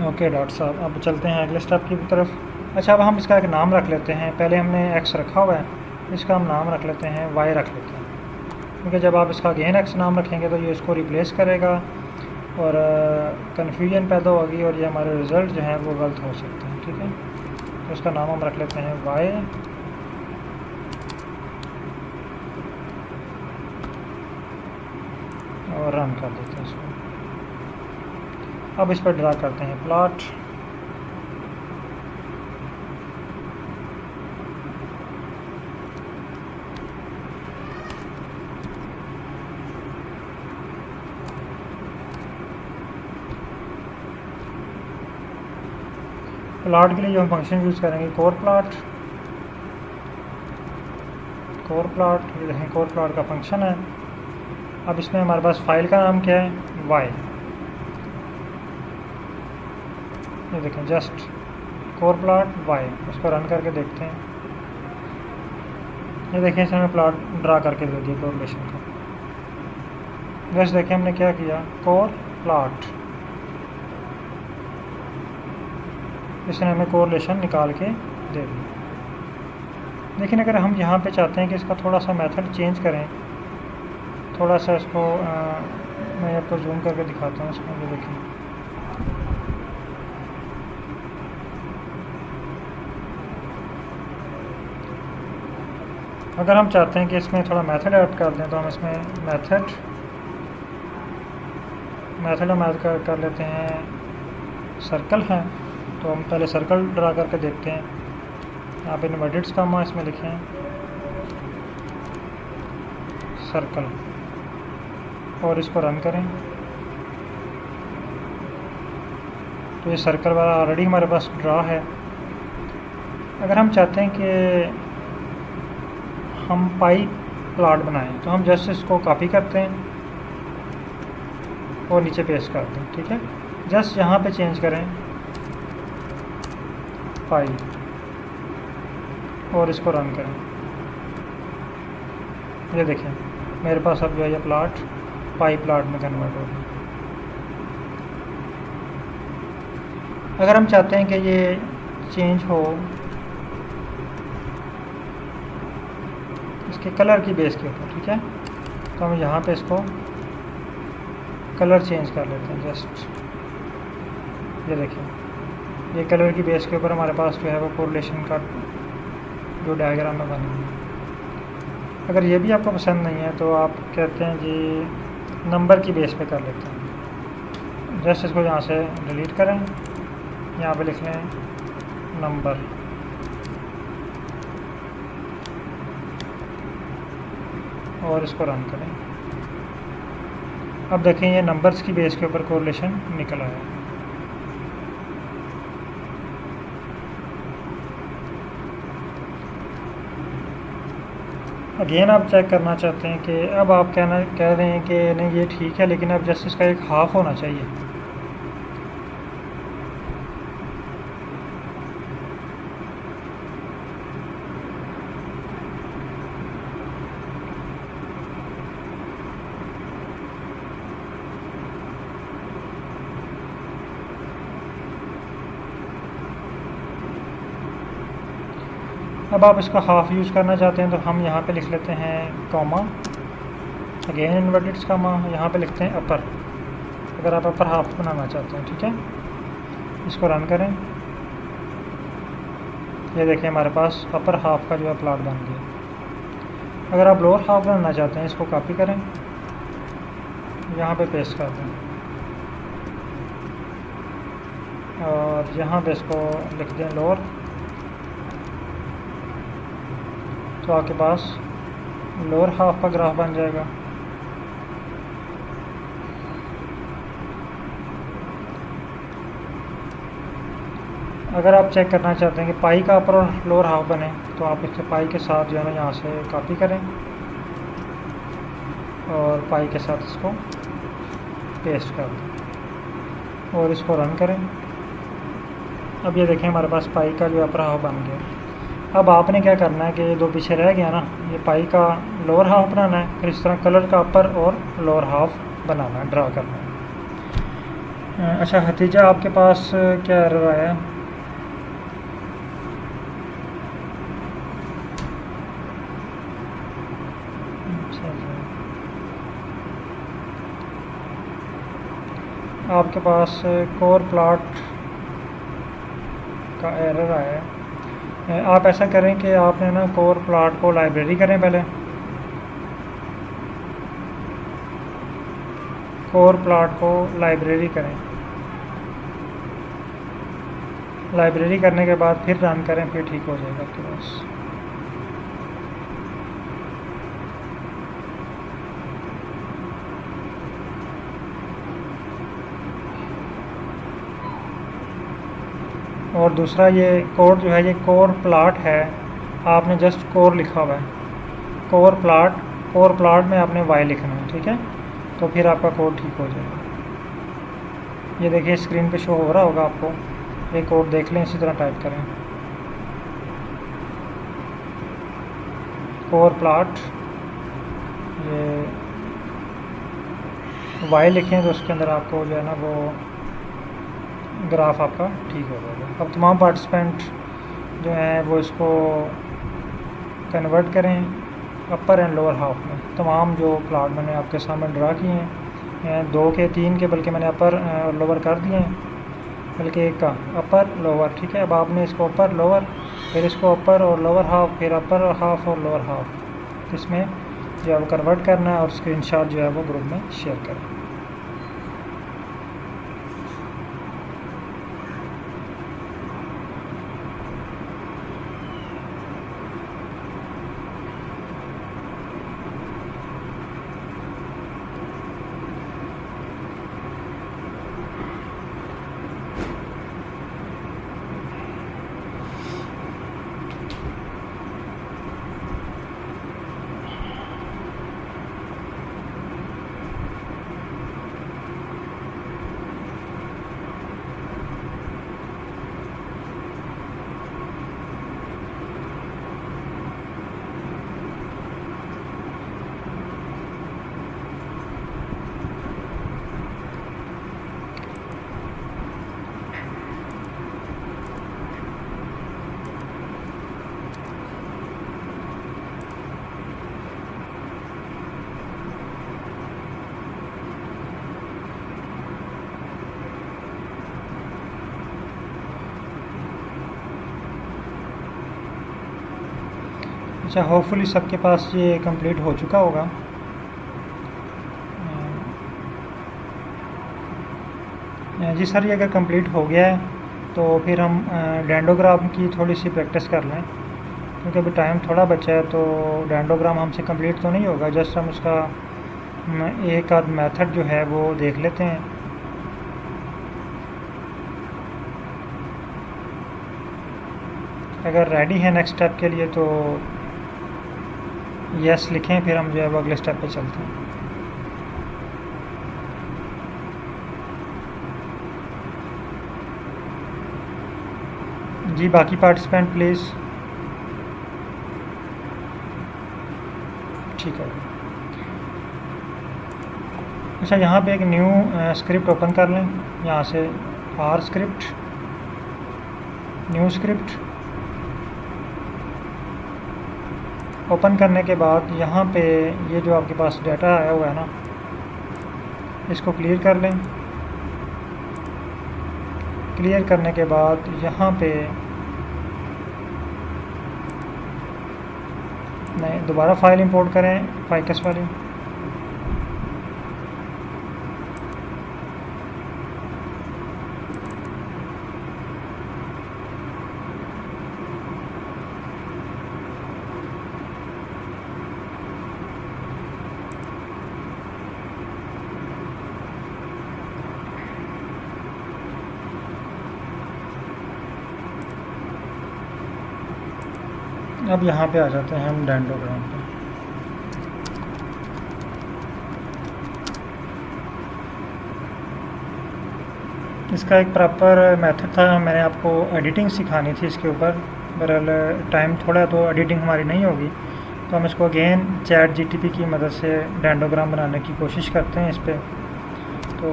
Speaker 1: ओके डॉक्टर साहब, अब चलते हैं अगले स्टेप की तरफ। अच्छा, अब हम इसका एक नाम रख लेते हैं। पहले हमने एक्स रखा हुआ है, इसका हम नाम रख लेते हैं वाई रख लेते हैं, क्योंकि जब आप इसका अगेन एक्स नाम रखेंगे तो ये इसको रिप्लेस करेगा और कन्फ्यूजन पैदा होगी और ये हमारे रिज़ल्ट जो हैं वो गलत हो सकते हैं, ठीक है। तो इसका नाम हम रख लेते हैं वाई, और रन कर देते हैं इसको। अब इस पर ड्रा करते हैं प्लॉट। प्लॉट के लिए जो हम फंक्शन यूज़ करेंगे, कोर प्लॉट, कोर प्लॉट, ये देखें कोर प्लॉट का फंक्शन है। अब इसमें हमारे पास फाइल का नाम क्या है, वाई। ये देखें जस्ट कोर प्लॉट वाई, उसको रन करके देखते हैं। ये देखें इसने हमें प्लॉट ड्रा करके दे दिया कोरिलेशन का। जस्ट देखें हमने क्या किया, कोर प्लॉट, इसने हमें कोरिलेशन निकाल के दे दिया। लेकिन अगर हम यहाँ पे चाहते हैं कि इसका थोड़ा सा मेथड चेंज करें, थोड़ा सा इसको मैं आपको जूम करके दिखाता हूँ इसको। ये देखें अगर हम चाहते हैं कि इसमें थोड़ा मेथड ऐड कर दें, तो हम इसमें मेथड हम ऐड कर लेते हैं। सर्कल है तो हम पहले सर्कल ड्रा करके देखते हैं। यहाँ पे इन्वर्टेड कॉमा इसमें लिखें सर्कल, और इसको रन करें तो ये सर्कल वाला ऑलरेडी हमारे पास ड्रा है। अगर हम चाहते हैं कि हम पाई प्लॉट बनाएं, तो हम जस्ट इसको कॉपी करते हैं और नीचे पेस्ट करते हैं, ठीक है। जस्ट यहाँ पे चेंज करें पाई और इसको रन करें। ये देखें मेरे पास अब जो है ये प्लॉट पाई प्लॉट में कन्वर्ट हो गया। अगर हम चाहते हैं कि ये चेंज हो इसके कलर की बेस के ऊपर, ठीक है, तो हम यहाँ पे इसको कलर चेंज कर लेते हैं। जस्ट ये देखिए ये कलर की बेस के ऊपर हमारे पास जो है वो कोरिलेशन का जो डायग्राम है बना है। अगर ये भी आपको पसंद नहीं है तो आप कहते हैं जी नंबर की बेस पे कर लेते हैं। जस्ट इसको यहाँ से डिलीट करें, यहाँ पे लिख लें नंबर, और इसको रन करें। अब देखें ये नंबर्स की बेस के ऊपर कोरिलेशन निकल आया। अगेन आप चेक करना चाहते हैं कि अब आप कह रहे हैं कि नहीं ये ठीक है, लेकिन अब जस्ट इसका एक हाफ होना चाहिए। अब आप इसका हाफ़ यूज़ करना चाहते हैं तो हम यहाँ पे लिख लेते हैं कॉमा, अगेन इन्वर्टेड कॉमा, यहाँ पे लिखते हैं अपर, अगर आप अपर हाफ बनाना चाहते हैं। ठीक है, इसको रन करें। ये देखिए हमारे पास अपर हाफ का जो है प्लॉट बन गया। अगर आप लोअर हाफ बनाना चाहते हैं इसको कॉपी करें, यहाँ पे पेस्ट कर दें और यहाँ पे इसको लिख दें लोअर, तो आपके पास लोअर हाफ का ग्राफ बन जाएगा। अगर आप चेक करना चाहते हैं कि पाई का अपर और लोअर हाफ बने तो आप इसके पाई के साथ जो है ना यहाँ से कॉपी करें और पाई के साथ इसको पेस्ट कर दें और इसको रन करें। अब ये देखें हमारे पास पाई का जो अपर हाफ बन गया। अब आपने क्या करना है कि दो पीछे रह गया ना, ये पाई का लोअर हाफ बनाना है, फिर इस तरह कलर का अपर और लोअर हाफ बनाना है, ड्रा करना है। अच्छा हतीजा, आपके पास क्या एरर आया? आपके पास कोर प्लॉट का एरर आया है। आप ऐसा करें कि आपने ना कोर प्लॉट को लाइब्रेरी करें, पहले कोर प्लॉट को लाइब्रेरी करें, लाइब्रेरी करने के बाद फिर रन करें, फिर ठीक हो जाएगा आपके पास। और दूसरा ये कोड जो है ये कोर प्लॉट है, आपने जस्ट कोर लिखा हुआ है, कोर प्लॉट में आपने वाई लिखना है। ठीक है, तो फिर आपका कोड ठीक हो जाएगा। ये देखिए स्क्रीन पे शो हो रहा होगा आपको, ये कोड देख लें, इसी तरह टाइप करें कोर प्लॉट, ये वाई लिखें तो उसके अंदर आपको जो है ना वो ग्राफ आपका ठीक हो जाएगा। अब तमाम पार्टिसिपेंट जो हैं वो इसको कन्वर्ट करें अपर एंड लोअर हाफ में। तमाम जो प्लॉट मैंने आपके सामने ड्रा किए हैं, 2 के 3 के बल्कि मैंने अपर और लोअर कर दिए हैं, बल्कि एक का अपर लोअर। ठीक है, अब आपने इसको अपर लोअर, फिर इसको अपर और लोअर हाफ, फिर अपर हाफ और लोअर हाफ, इसमें जो है वो कन्वर्ट करना है और स्क्रीनशॉट जो है वो ग्रुप में शेयर करें। अच्छा, होपफुली सबके पास ये कंप्लीट हो चुका होगा। जी सर, ये अगर कंप्लीट हो गया है तो फिर हम डेंडोग्राम की थोड़ी सी प्रैक्टिस कर लें, क्योंकि अभी टाइम थोड़ा बचा है। तो डेंडोग्राम हमसे कंप्लीट तो नहीं होगा, जस्ट हम उसका एक आध मेथड जो है वो देख लेते हैं। अगर रेडी है नेक्स्ट स्टेप के लिए तो यस लिखें, फिर हम जो है वो अगले स्टेप पे चलते हैं। जी बाकी पार्टिसिपेंट प्लीज़। ठीक है। अच्छा, यहाँ पे एक न्यू स्क्रिप्ट ओपन कर लें, यहाँ से R script, new script open करने के बाद यहाँ पे ये जो आपके पास डाटा आया हुआ है ना, इसको क्लियर कर लें। क्लियर करने के बाद यहाँ पे नहीं, दोबारा फाइल इंपोर्ट करें, फाइकस वाली। अब यहाँ पे आ जाते हैं हम डेंडोग्राम पे। इसका एक प्रॉपर मेथड था, मैंने आपको एडिटिंग सिखानी थी इसके ऊपर, बहरहाल टाइम थोड़ा तो एडिटिंग हमारी नहीं होगी, तो हम इसको अगेन चैट जीटीपी की मदद से डेंडोग्राम बनाने की कोशिश करते हैं इस पर। तो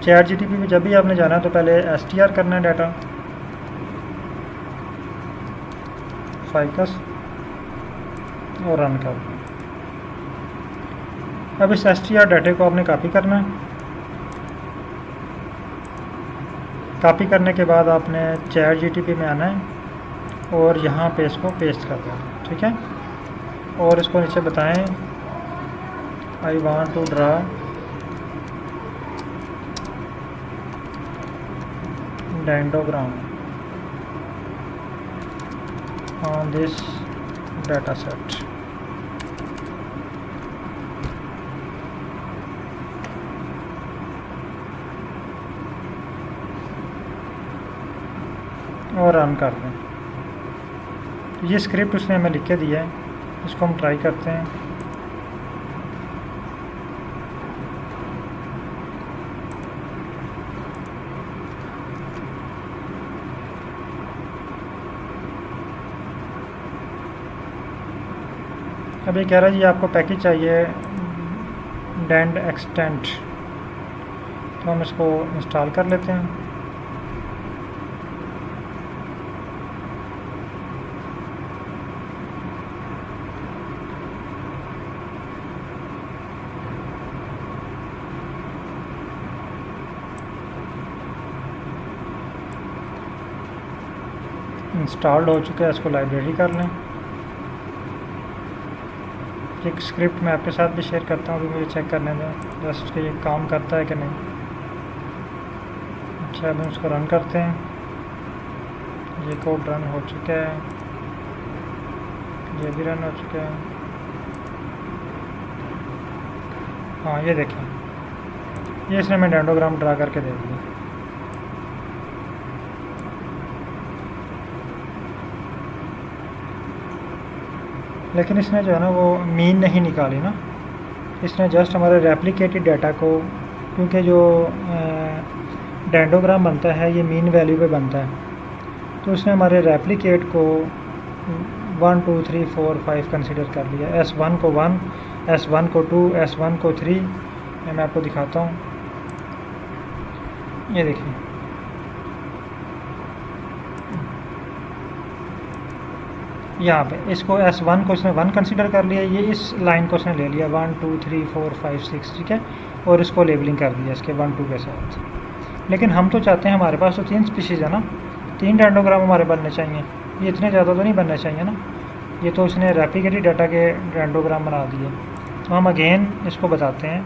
Speaker 1: चैट जीटीपी में जब भी आपने जाना है तो पहले एसटीआर करना है डाटा, फाइकस, और रन कर। अब इस एसटीआर डाटे को आपने कॉपी करना है। कॉपी करने के बाद आपने चैट जीटीपी में आना है और यहाँ पे इसको पेस्ट कर देना, ठीक है। और इसको नीचे बताएं, I want to draw dendrogram on this data set. और रन कर दें। तो ये स्क्रिप्ट उसने हमें लिख के दिया है, इसको हम ट्राई करते हैं। अब ये कह रहा है जी आपको पैकेज चाहिए डेंड एक्सटेंट, तो हम इसको इंस्टॉल कर लेते हैं। इंस्टॉल्ड हो चुका है, इसको लाइब्रेरी कर लें। एक स्क्रिप्ट मैं आपके साथ भी शेयर करता हूँ, अभी मुझे चेक करने दें जस्ट उसके ये काम करता है कि नहीं। अच्छा, अब हम इसको रन करते हैं। ये कोड रन हो चुका है, ये भी रन हो चुका है। हाँ ये देखें, ये इसने मैं डेंडोग्राम ड्रा करके दे दिया। लेकिन इसने जो है ना वो मीन नहीं निकाली ना, इसने जस्ट हमारे रेप्लिकेटेड डाटा को, क्योंकि जो डेंडोग्राम बनता है ये मीन वैल्यू पे बनता है, तो उसने हमारे रेप्लिकेट को 1 2 3 4 5 कंसिडर कर लिया। S1 को 1, S1 को 2, S1 को 3। मैं आपको दिखाता हूँ, ये देखिए यहाँ पे इसको S1 को इसने 1 कंसिडर कर लिया, ये इस लाइन को इसने ले लिया 1 2 3 4 5 6, ठीक है, और इसको लेबलिंग कर दिया इसके 1 2 के साथ। लेकिन हम तो चाहते हैं, हमारे पास तो 3 स्पीशीज़ है ना, 3 डेंडोग्राम हमारे बनने चाहिए, ये इतने ज़्यादा तो नहीं बनने चाहिए ना। ये तो उसने रेप्लिकेटेड डाटा के डेंडोग्राम बना दिए। तो हम अगेन इसको बताते हैं।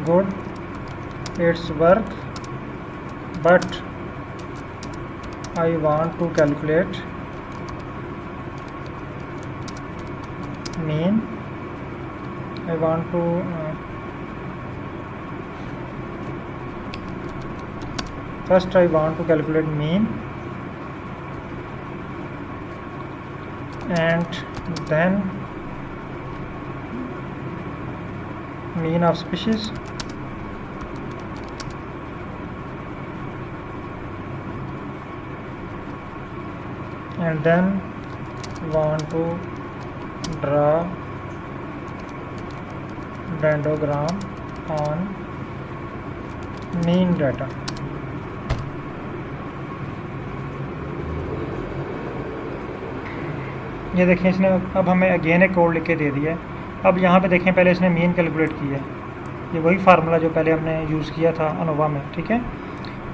Speaker 1: Good, it's work, but I want to calculate mean, I want to first I want to calculate mean and then mean of species and then want to draw dendrogram on mean data। ये देखें इसने अब हमें again एक code लिख के दे दिया है। अब यहाँ पे देखें पहले इसने मीन कैलकुलेट किया है, ये वही फार्मूला जो पहले हमने यूज़ किया था अनोवा में, ठीक है,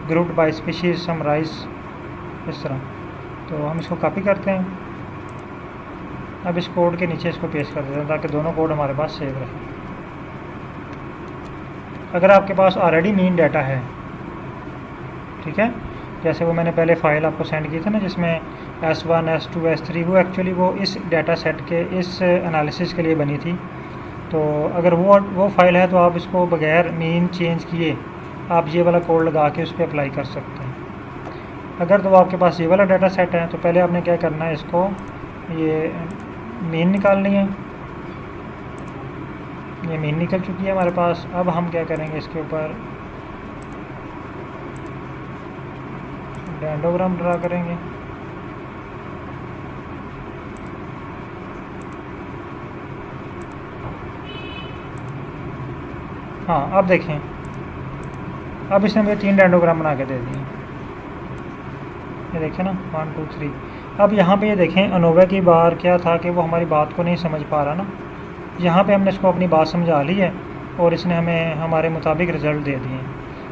Speaker 1: ग्रुप्ड बाय स्पीशीज समराइज इस तरह। तो हम इसको कॉपी करते हैं, अब इस कोड के नीचे इसको पेस्ट कर देते हैं ताकि दोनों कोड हमारे पास सेव रहे। अगर आपके पास ऑलरेडी मीन डाटा है, ठीक है, जैसे वो मैंने पहले फ़ाइल आपको सेंड की थी ना जिसमें S1, S2, S3, वो एक्चुअली वो इस डाटा सेट के इस एनालिसिस के लिए बनी थी। तो अगर वो फ़ाइल है तो आप इसको बगैर मीन चेंज किए आप ये वाला कोड लगा के उस पर अप्लाई कर सकते हैं। अगर तो आपके पास ये वाला डाटा सेट है तो पहले आपने क्या करना है, इसको ये मीन निकालनी है। ये मीन निकल चुकी है हमारे पास। अब हम क्या करेंगे, इसके ऊपर डेंडोग्राम ड्रा करेंगे। हाँ, अब देखें, अब इसने मुझे 3 डेंडोग्राम बना के दे दिए। ये देखें ना, 1 2 3। अब यहाँ पे ये देखें अनोवा की बार क्या था कि वो हमारी बात को नहीं समझ पा रहा ना। यहाँ पे हमने इसको अपनी बात समझा ली है और इसने हमें हमारे मुताबिक रिज़ल्ट दे दिए।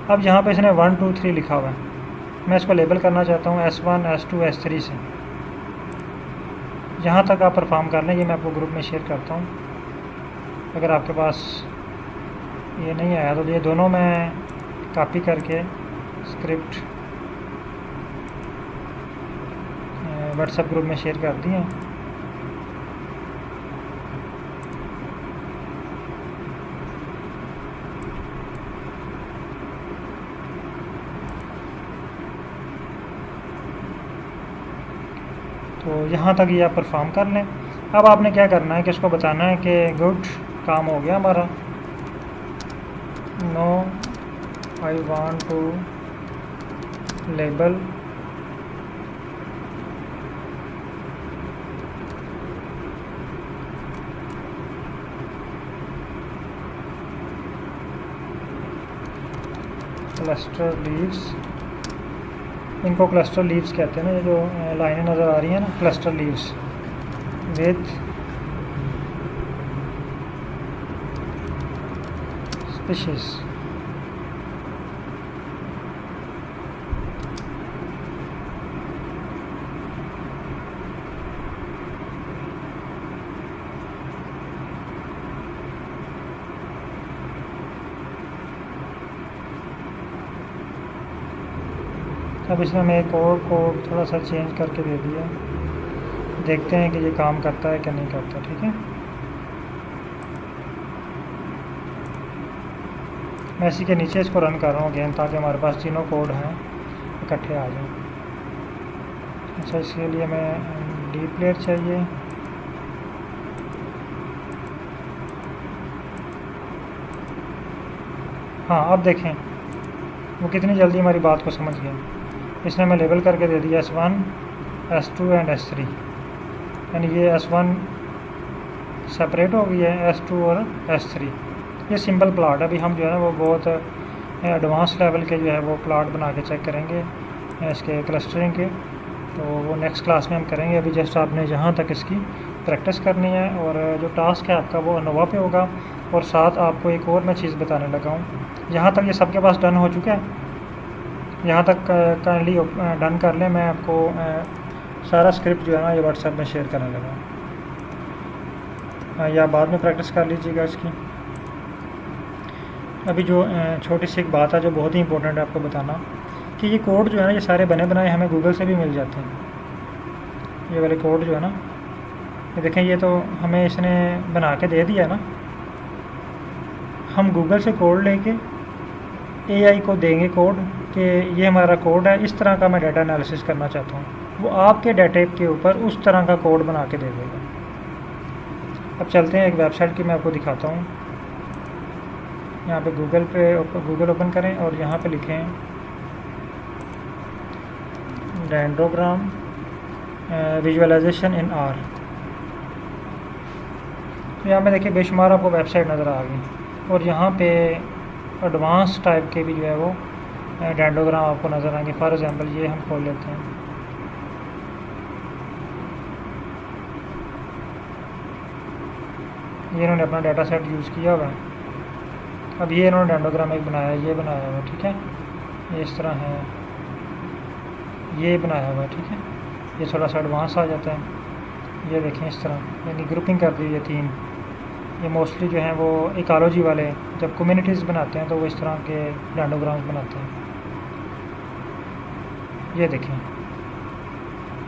Speaker 1: अब यहाँ पे इसने 1 2 3 लिखा हुआ है, मैं इसको लेबल करना चाहता हूँ S1, S2, S3 से। यहाँ तक आप परफॉर्म कर लें, ये मैं आपको ग्रुप में शेयर करता हूँ। अगर आपके पास ये नहीं आया तो ये दोनों मैं कॉपी करके स्क्रिप्ट व्हाट्सएप ग्रुप में शेयर कर दी है। तो यहाँ तक ये आप परफॉर्म कर लें। अब आपने क्या करना है कि इसको बताना है कि गुड, काम हो गया हमारा। No, I want to label cluster leaves. इनको क्लस्टर लीव्स कहते हैं ना, ये जो लाइनें नज़र आ रही हैं ना, क्लस्टर लीव्स विथ स्पीशीज। अब इसमें मैं एक और कोड थोड़ा सा चेंज करके दे दिया, देखते हैं कि ये काम करता है कि नहीं करता। ठीक है, मैं इसी के नीचे इसको रन कर रहा हूँ अगेन ताकि हमारे पास तीनों कोड हैं इकट्ठे आ जाएं। अच्छा, इसके लिए मैं डी प्लेयर चाहिए। हाँ, अब देखें वो कितनी जल्दी हमारी बात को समझ गया। इसने मैं लेबल करके दे दिया S1, S2 एंड S3, यानी ये S1 सेपरेट हो गई है, S2 और S3। ये सिंपल प्लाट है। अभी हम जो है ना वो बहुत एडवांस लेवल के जो है वो प्लाट बना के चेक करेंगे इसके क्लस्टरिंग के, तो वो नेक्स्ट क्लास में हम करेंगे। अभी जस्ट आपने जहाँ तक इसकी प्रैक्टिस करनी है और जो टास्क है आपका वो अनोवा पे होगा। और साथ आपको एक और मैं चीज़ बताने लगा हूँ, यहाँ तक ये सबके पास डन हो चुका है। यहाँ तक काइंडली डन कर लें। मैं आपको सारा स्क्रिप्ट जो है ना ये व्हाट्सएप में शेयर करने लगा, या बाद में प्रैक्टिस कर लीजिएगा इसकी। अभी जो छोटी सी एक बात है जो बहुत ही इंपॉर्टेंट है आपको बताना, कि ये कोड जो है ना ये सारे बने बनाए हमें गूगल से भी मिल जाते हैं। ये वाले कोड जो है ना, ये देखें, ये तो हमें इसने बना के दे दिया है ना। हम गूगल से कोड लेके एआई को देंगे कोड कि ये हमारा कोड है, इस तरह का मैं डाटा एनालिसिस करना चाहता हूँ, वो आपके डाटे के ऊपर उस तरह का कोड बना के दे देगा। अब चलते हैं एक वेबसाइट की मैं आपको दिखाता हूँ। यहाँ पे गूगल ओपन करें और यहाँ पे लिखें डेंड्रोग्राम विजुअलाइजेशन इन आर। तो यहाँ पे देखिए बेशुमार आपको वेबसाइट नज़र आ गई, और यहाँ पे एडवांस टाइप के भी जो है वो डेंड्रोग्राम आपको नज़र आएंगे। फॉर एग्जांपल ये हम खोल लेते हैं। ये इन्होंने अपना डाटा सेट यूज़ किया हुआ है। अब ये इन्होंने डेंड्रोग्राम एक बनाया है, ये बनाया हुआ है, ठीक है, ये इस तरह है, ये बनाया हुआ है, ठीक है। ये थोड़ा सा एडवांस आ जाता है। ये देखें इस तरह, यानी ग्रुपिंग कर दी है 3। ये मोस्टली जो हैं वो इकोलॉजी वाले जब कम्युनिटीज़ बनाते हैं तो वो इस तरह के डेंड्रोग्राम्स बनाते हैं। ये देखें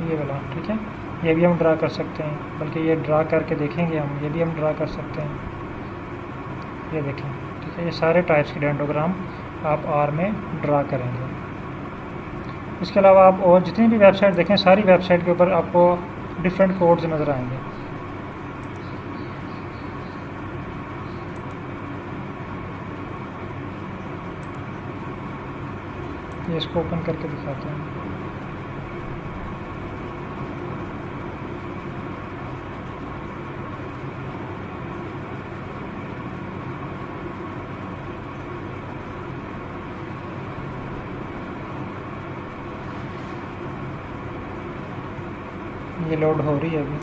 Speaker 1: ये वाला, ठीक है, ये भी हम ड्रा कर सकते हैं, बल्कि ये ड्रा करके देखेंगे हम, ये भी हम ड्रा कर सकते हैं। ये देखें, ठीक है, ये सारे टाइप्स के डेंड्रोग्राम आप आर में ड्रा करेंगे। इसके अलावा आप और जितनी भी वेबसाइट देखें, सारी वेबसाइट के ऊपर आपको डिफरेंट कोड्स नज़र आएंगे। ये इसको ओपन करके दिखाते हैं। ये लोड हो रही है अभी।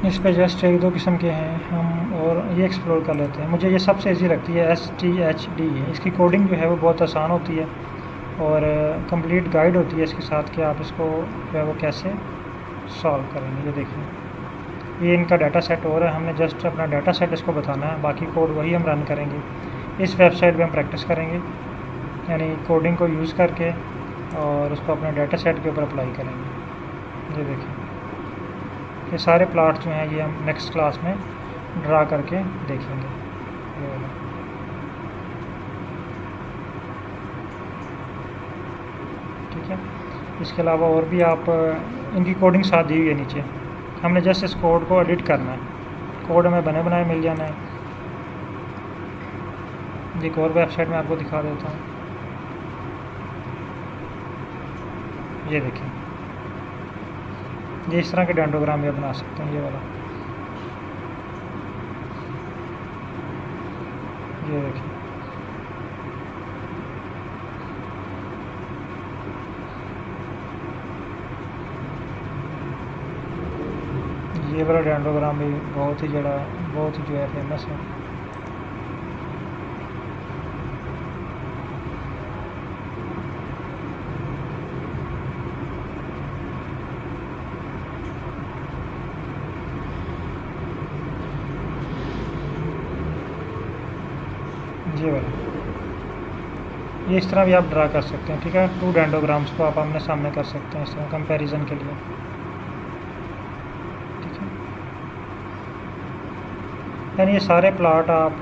Speaker 1: इस पे जस्ट 1-2 किस्म के हैं हम, और ये एक्सप्लोर कर लेते हैं। मुझे ये सबसे इजी लगती है STHD। इसकी कोडिंग जो है वो बहुत आसान होती है और कंप्लीट गाइड होती है इसके साथ कि आप इसको जो है वो कैसे सॉल्व करेंगे। ये देखिए, ये इनका डाटा सेट हो रहा है, हमने जस्ट अपना डाटा सेट इसको बताना है, बाकी कोड वही हम रन करेंगे। इस वेबसाइट पे हम प्रैक्टिस करेंगे, यानी कोडिंग को यूज़ करके और उसको अपने डाटा सेट के ऊपर अप्लाई करेंगे। ये देखिए, ये सारे प्लॉट जो हैं ये हम नेक्स्ट क्लास में ड्रा करके देखेंगे। ठीक है, इसके अलावा और भी आप इनकी कोडिंग साथ दी हुई है नीचे, हमने जस्ट इस कोड को एडिट करना है, कोड हमें बने बनाए मिल जाना है। एक और वेबसाइट में आपको दिखा देता हूँ। ये देखिए, ये इस तरह के डेंड्रोग्राम भी बना सकते हैं। ये वाला, ये देखिए, ये वाला डेंड्रोग्राम भी बहुत ही जो है फेमस है। ये वाला, ये इस तरह भी आप ड्रा कर सकते हैं। ठीक है, 2 डेंड्रोग्राम्स को आप आमने सामने कर सकते हैं इस तरह कंपैरिजन के लिए। ठीक है, यानी ये सारे प्लॉट आप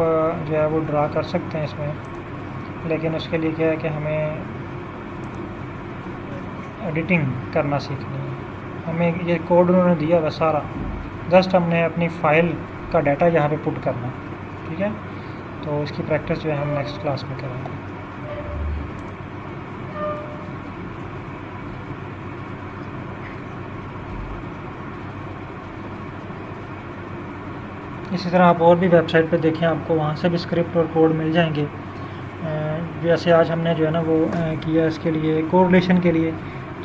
Speaker 1: जो है वो ड्रा कर सकते हैं इसमें, लेकिन उसके लिए क्या है कि हमें एडिटिंग करना सीखनी है। हमें ये कोड उन्होंने दिया हुआ सारा, जस्ट हमने अपनी फ़ाइल का डाटा यहाँ पे पुट करना। ठीक है, तो इसकी प्रैक्टिस जो है हम नेक्स्ट क्लास में करेंगे। इसी तरह आप और भी वेबसाइट पे देखें, आपको वहाँ से भी स्क्रिप्ट और कोड मिल जाएंगे। जैसे आज हमने जो है ना वो किया इसके लिए कोरिलेशन के लिए,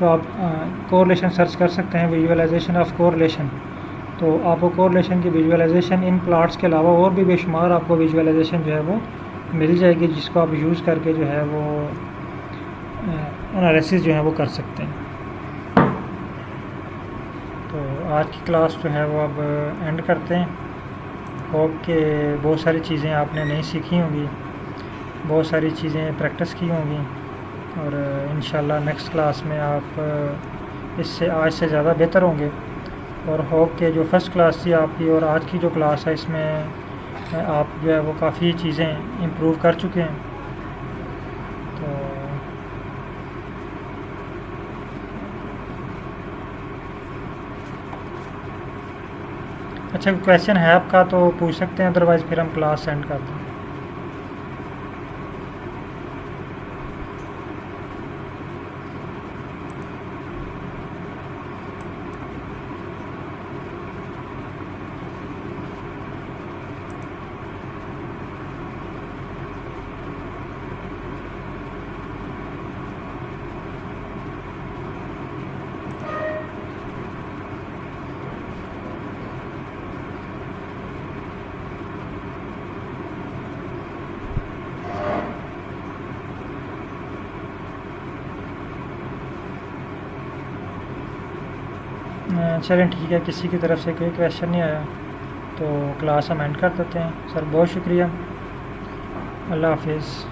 Speaker 1: तो आप कोरिलेशन सर्च कर सकते हैं, विजुअलाइजेशन ऑफ कोरिलेशन। तो आपको कोरिलेशन की विजुअलाइजेशन इन प्लॉट्स के अलावा और भी बेशुमार आपको विजुअलाइजेशन जो है वो मिल जाएगी, जिसको आप यूज़ करके जो है वो एनालिसिस जो है वो कर सकते हैं। तो आज की क्लास जो है वो अब एंड करते हैं। होप के बहुत सारी चीज़ें आपने नहीं सीखी होंगी, बहुत सारी चीज़ें प्रैक्टिस की होंगी, और इंशाल्लाह नेक्स्ट क्लास में आप इससे आज से ज़्यादा बेहतर होंगे। और होप के जो फ़र्स्ट क्लास थी आपकी और आज की जो क्लास है इसमें आप जो है वो काफ़ी चीज़ें इम्प्रूव कर चुके हैं। तो अच्छा, क्वेश्चन है आपका तो पूछ सकते हैं, अदरवाइज़ फिर हम क्लास एंड करते हैं। चलें ठीक है, किसी की तरफ से कोई क्वेश्चन नहीं आया तो क्लास हम एंड कर देते हैं। सर बहुत शुक्रिया, अल्लाह हाफिज़।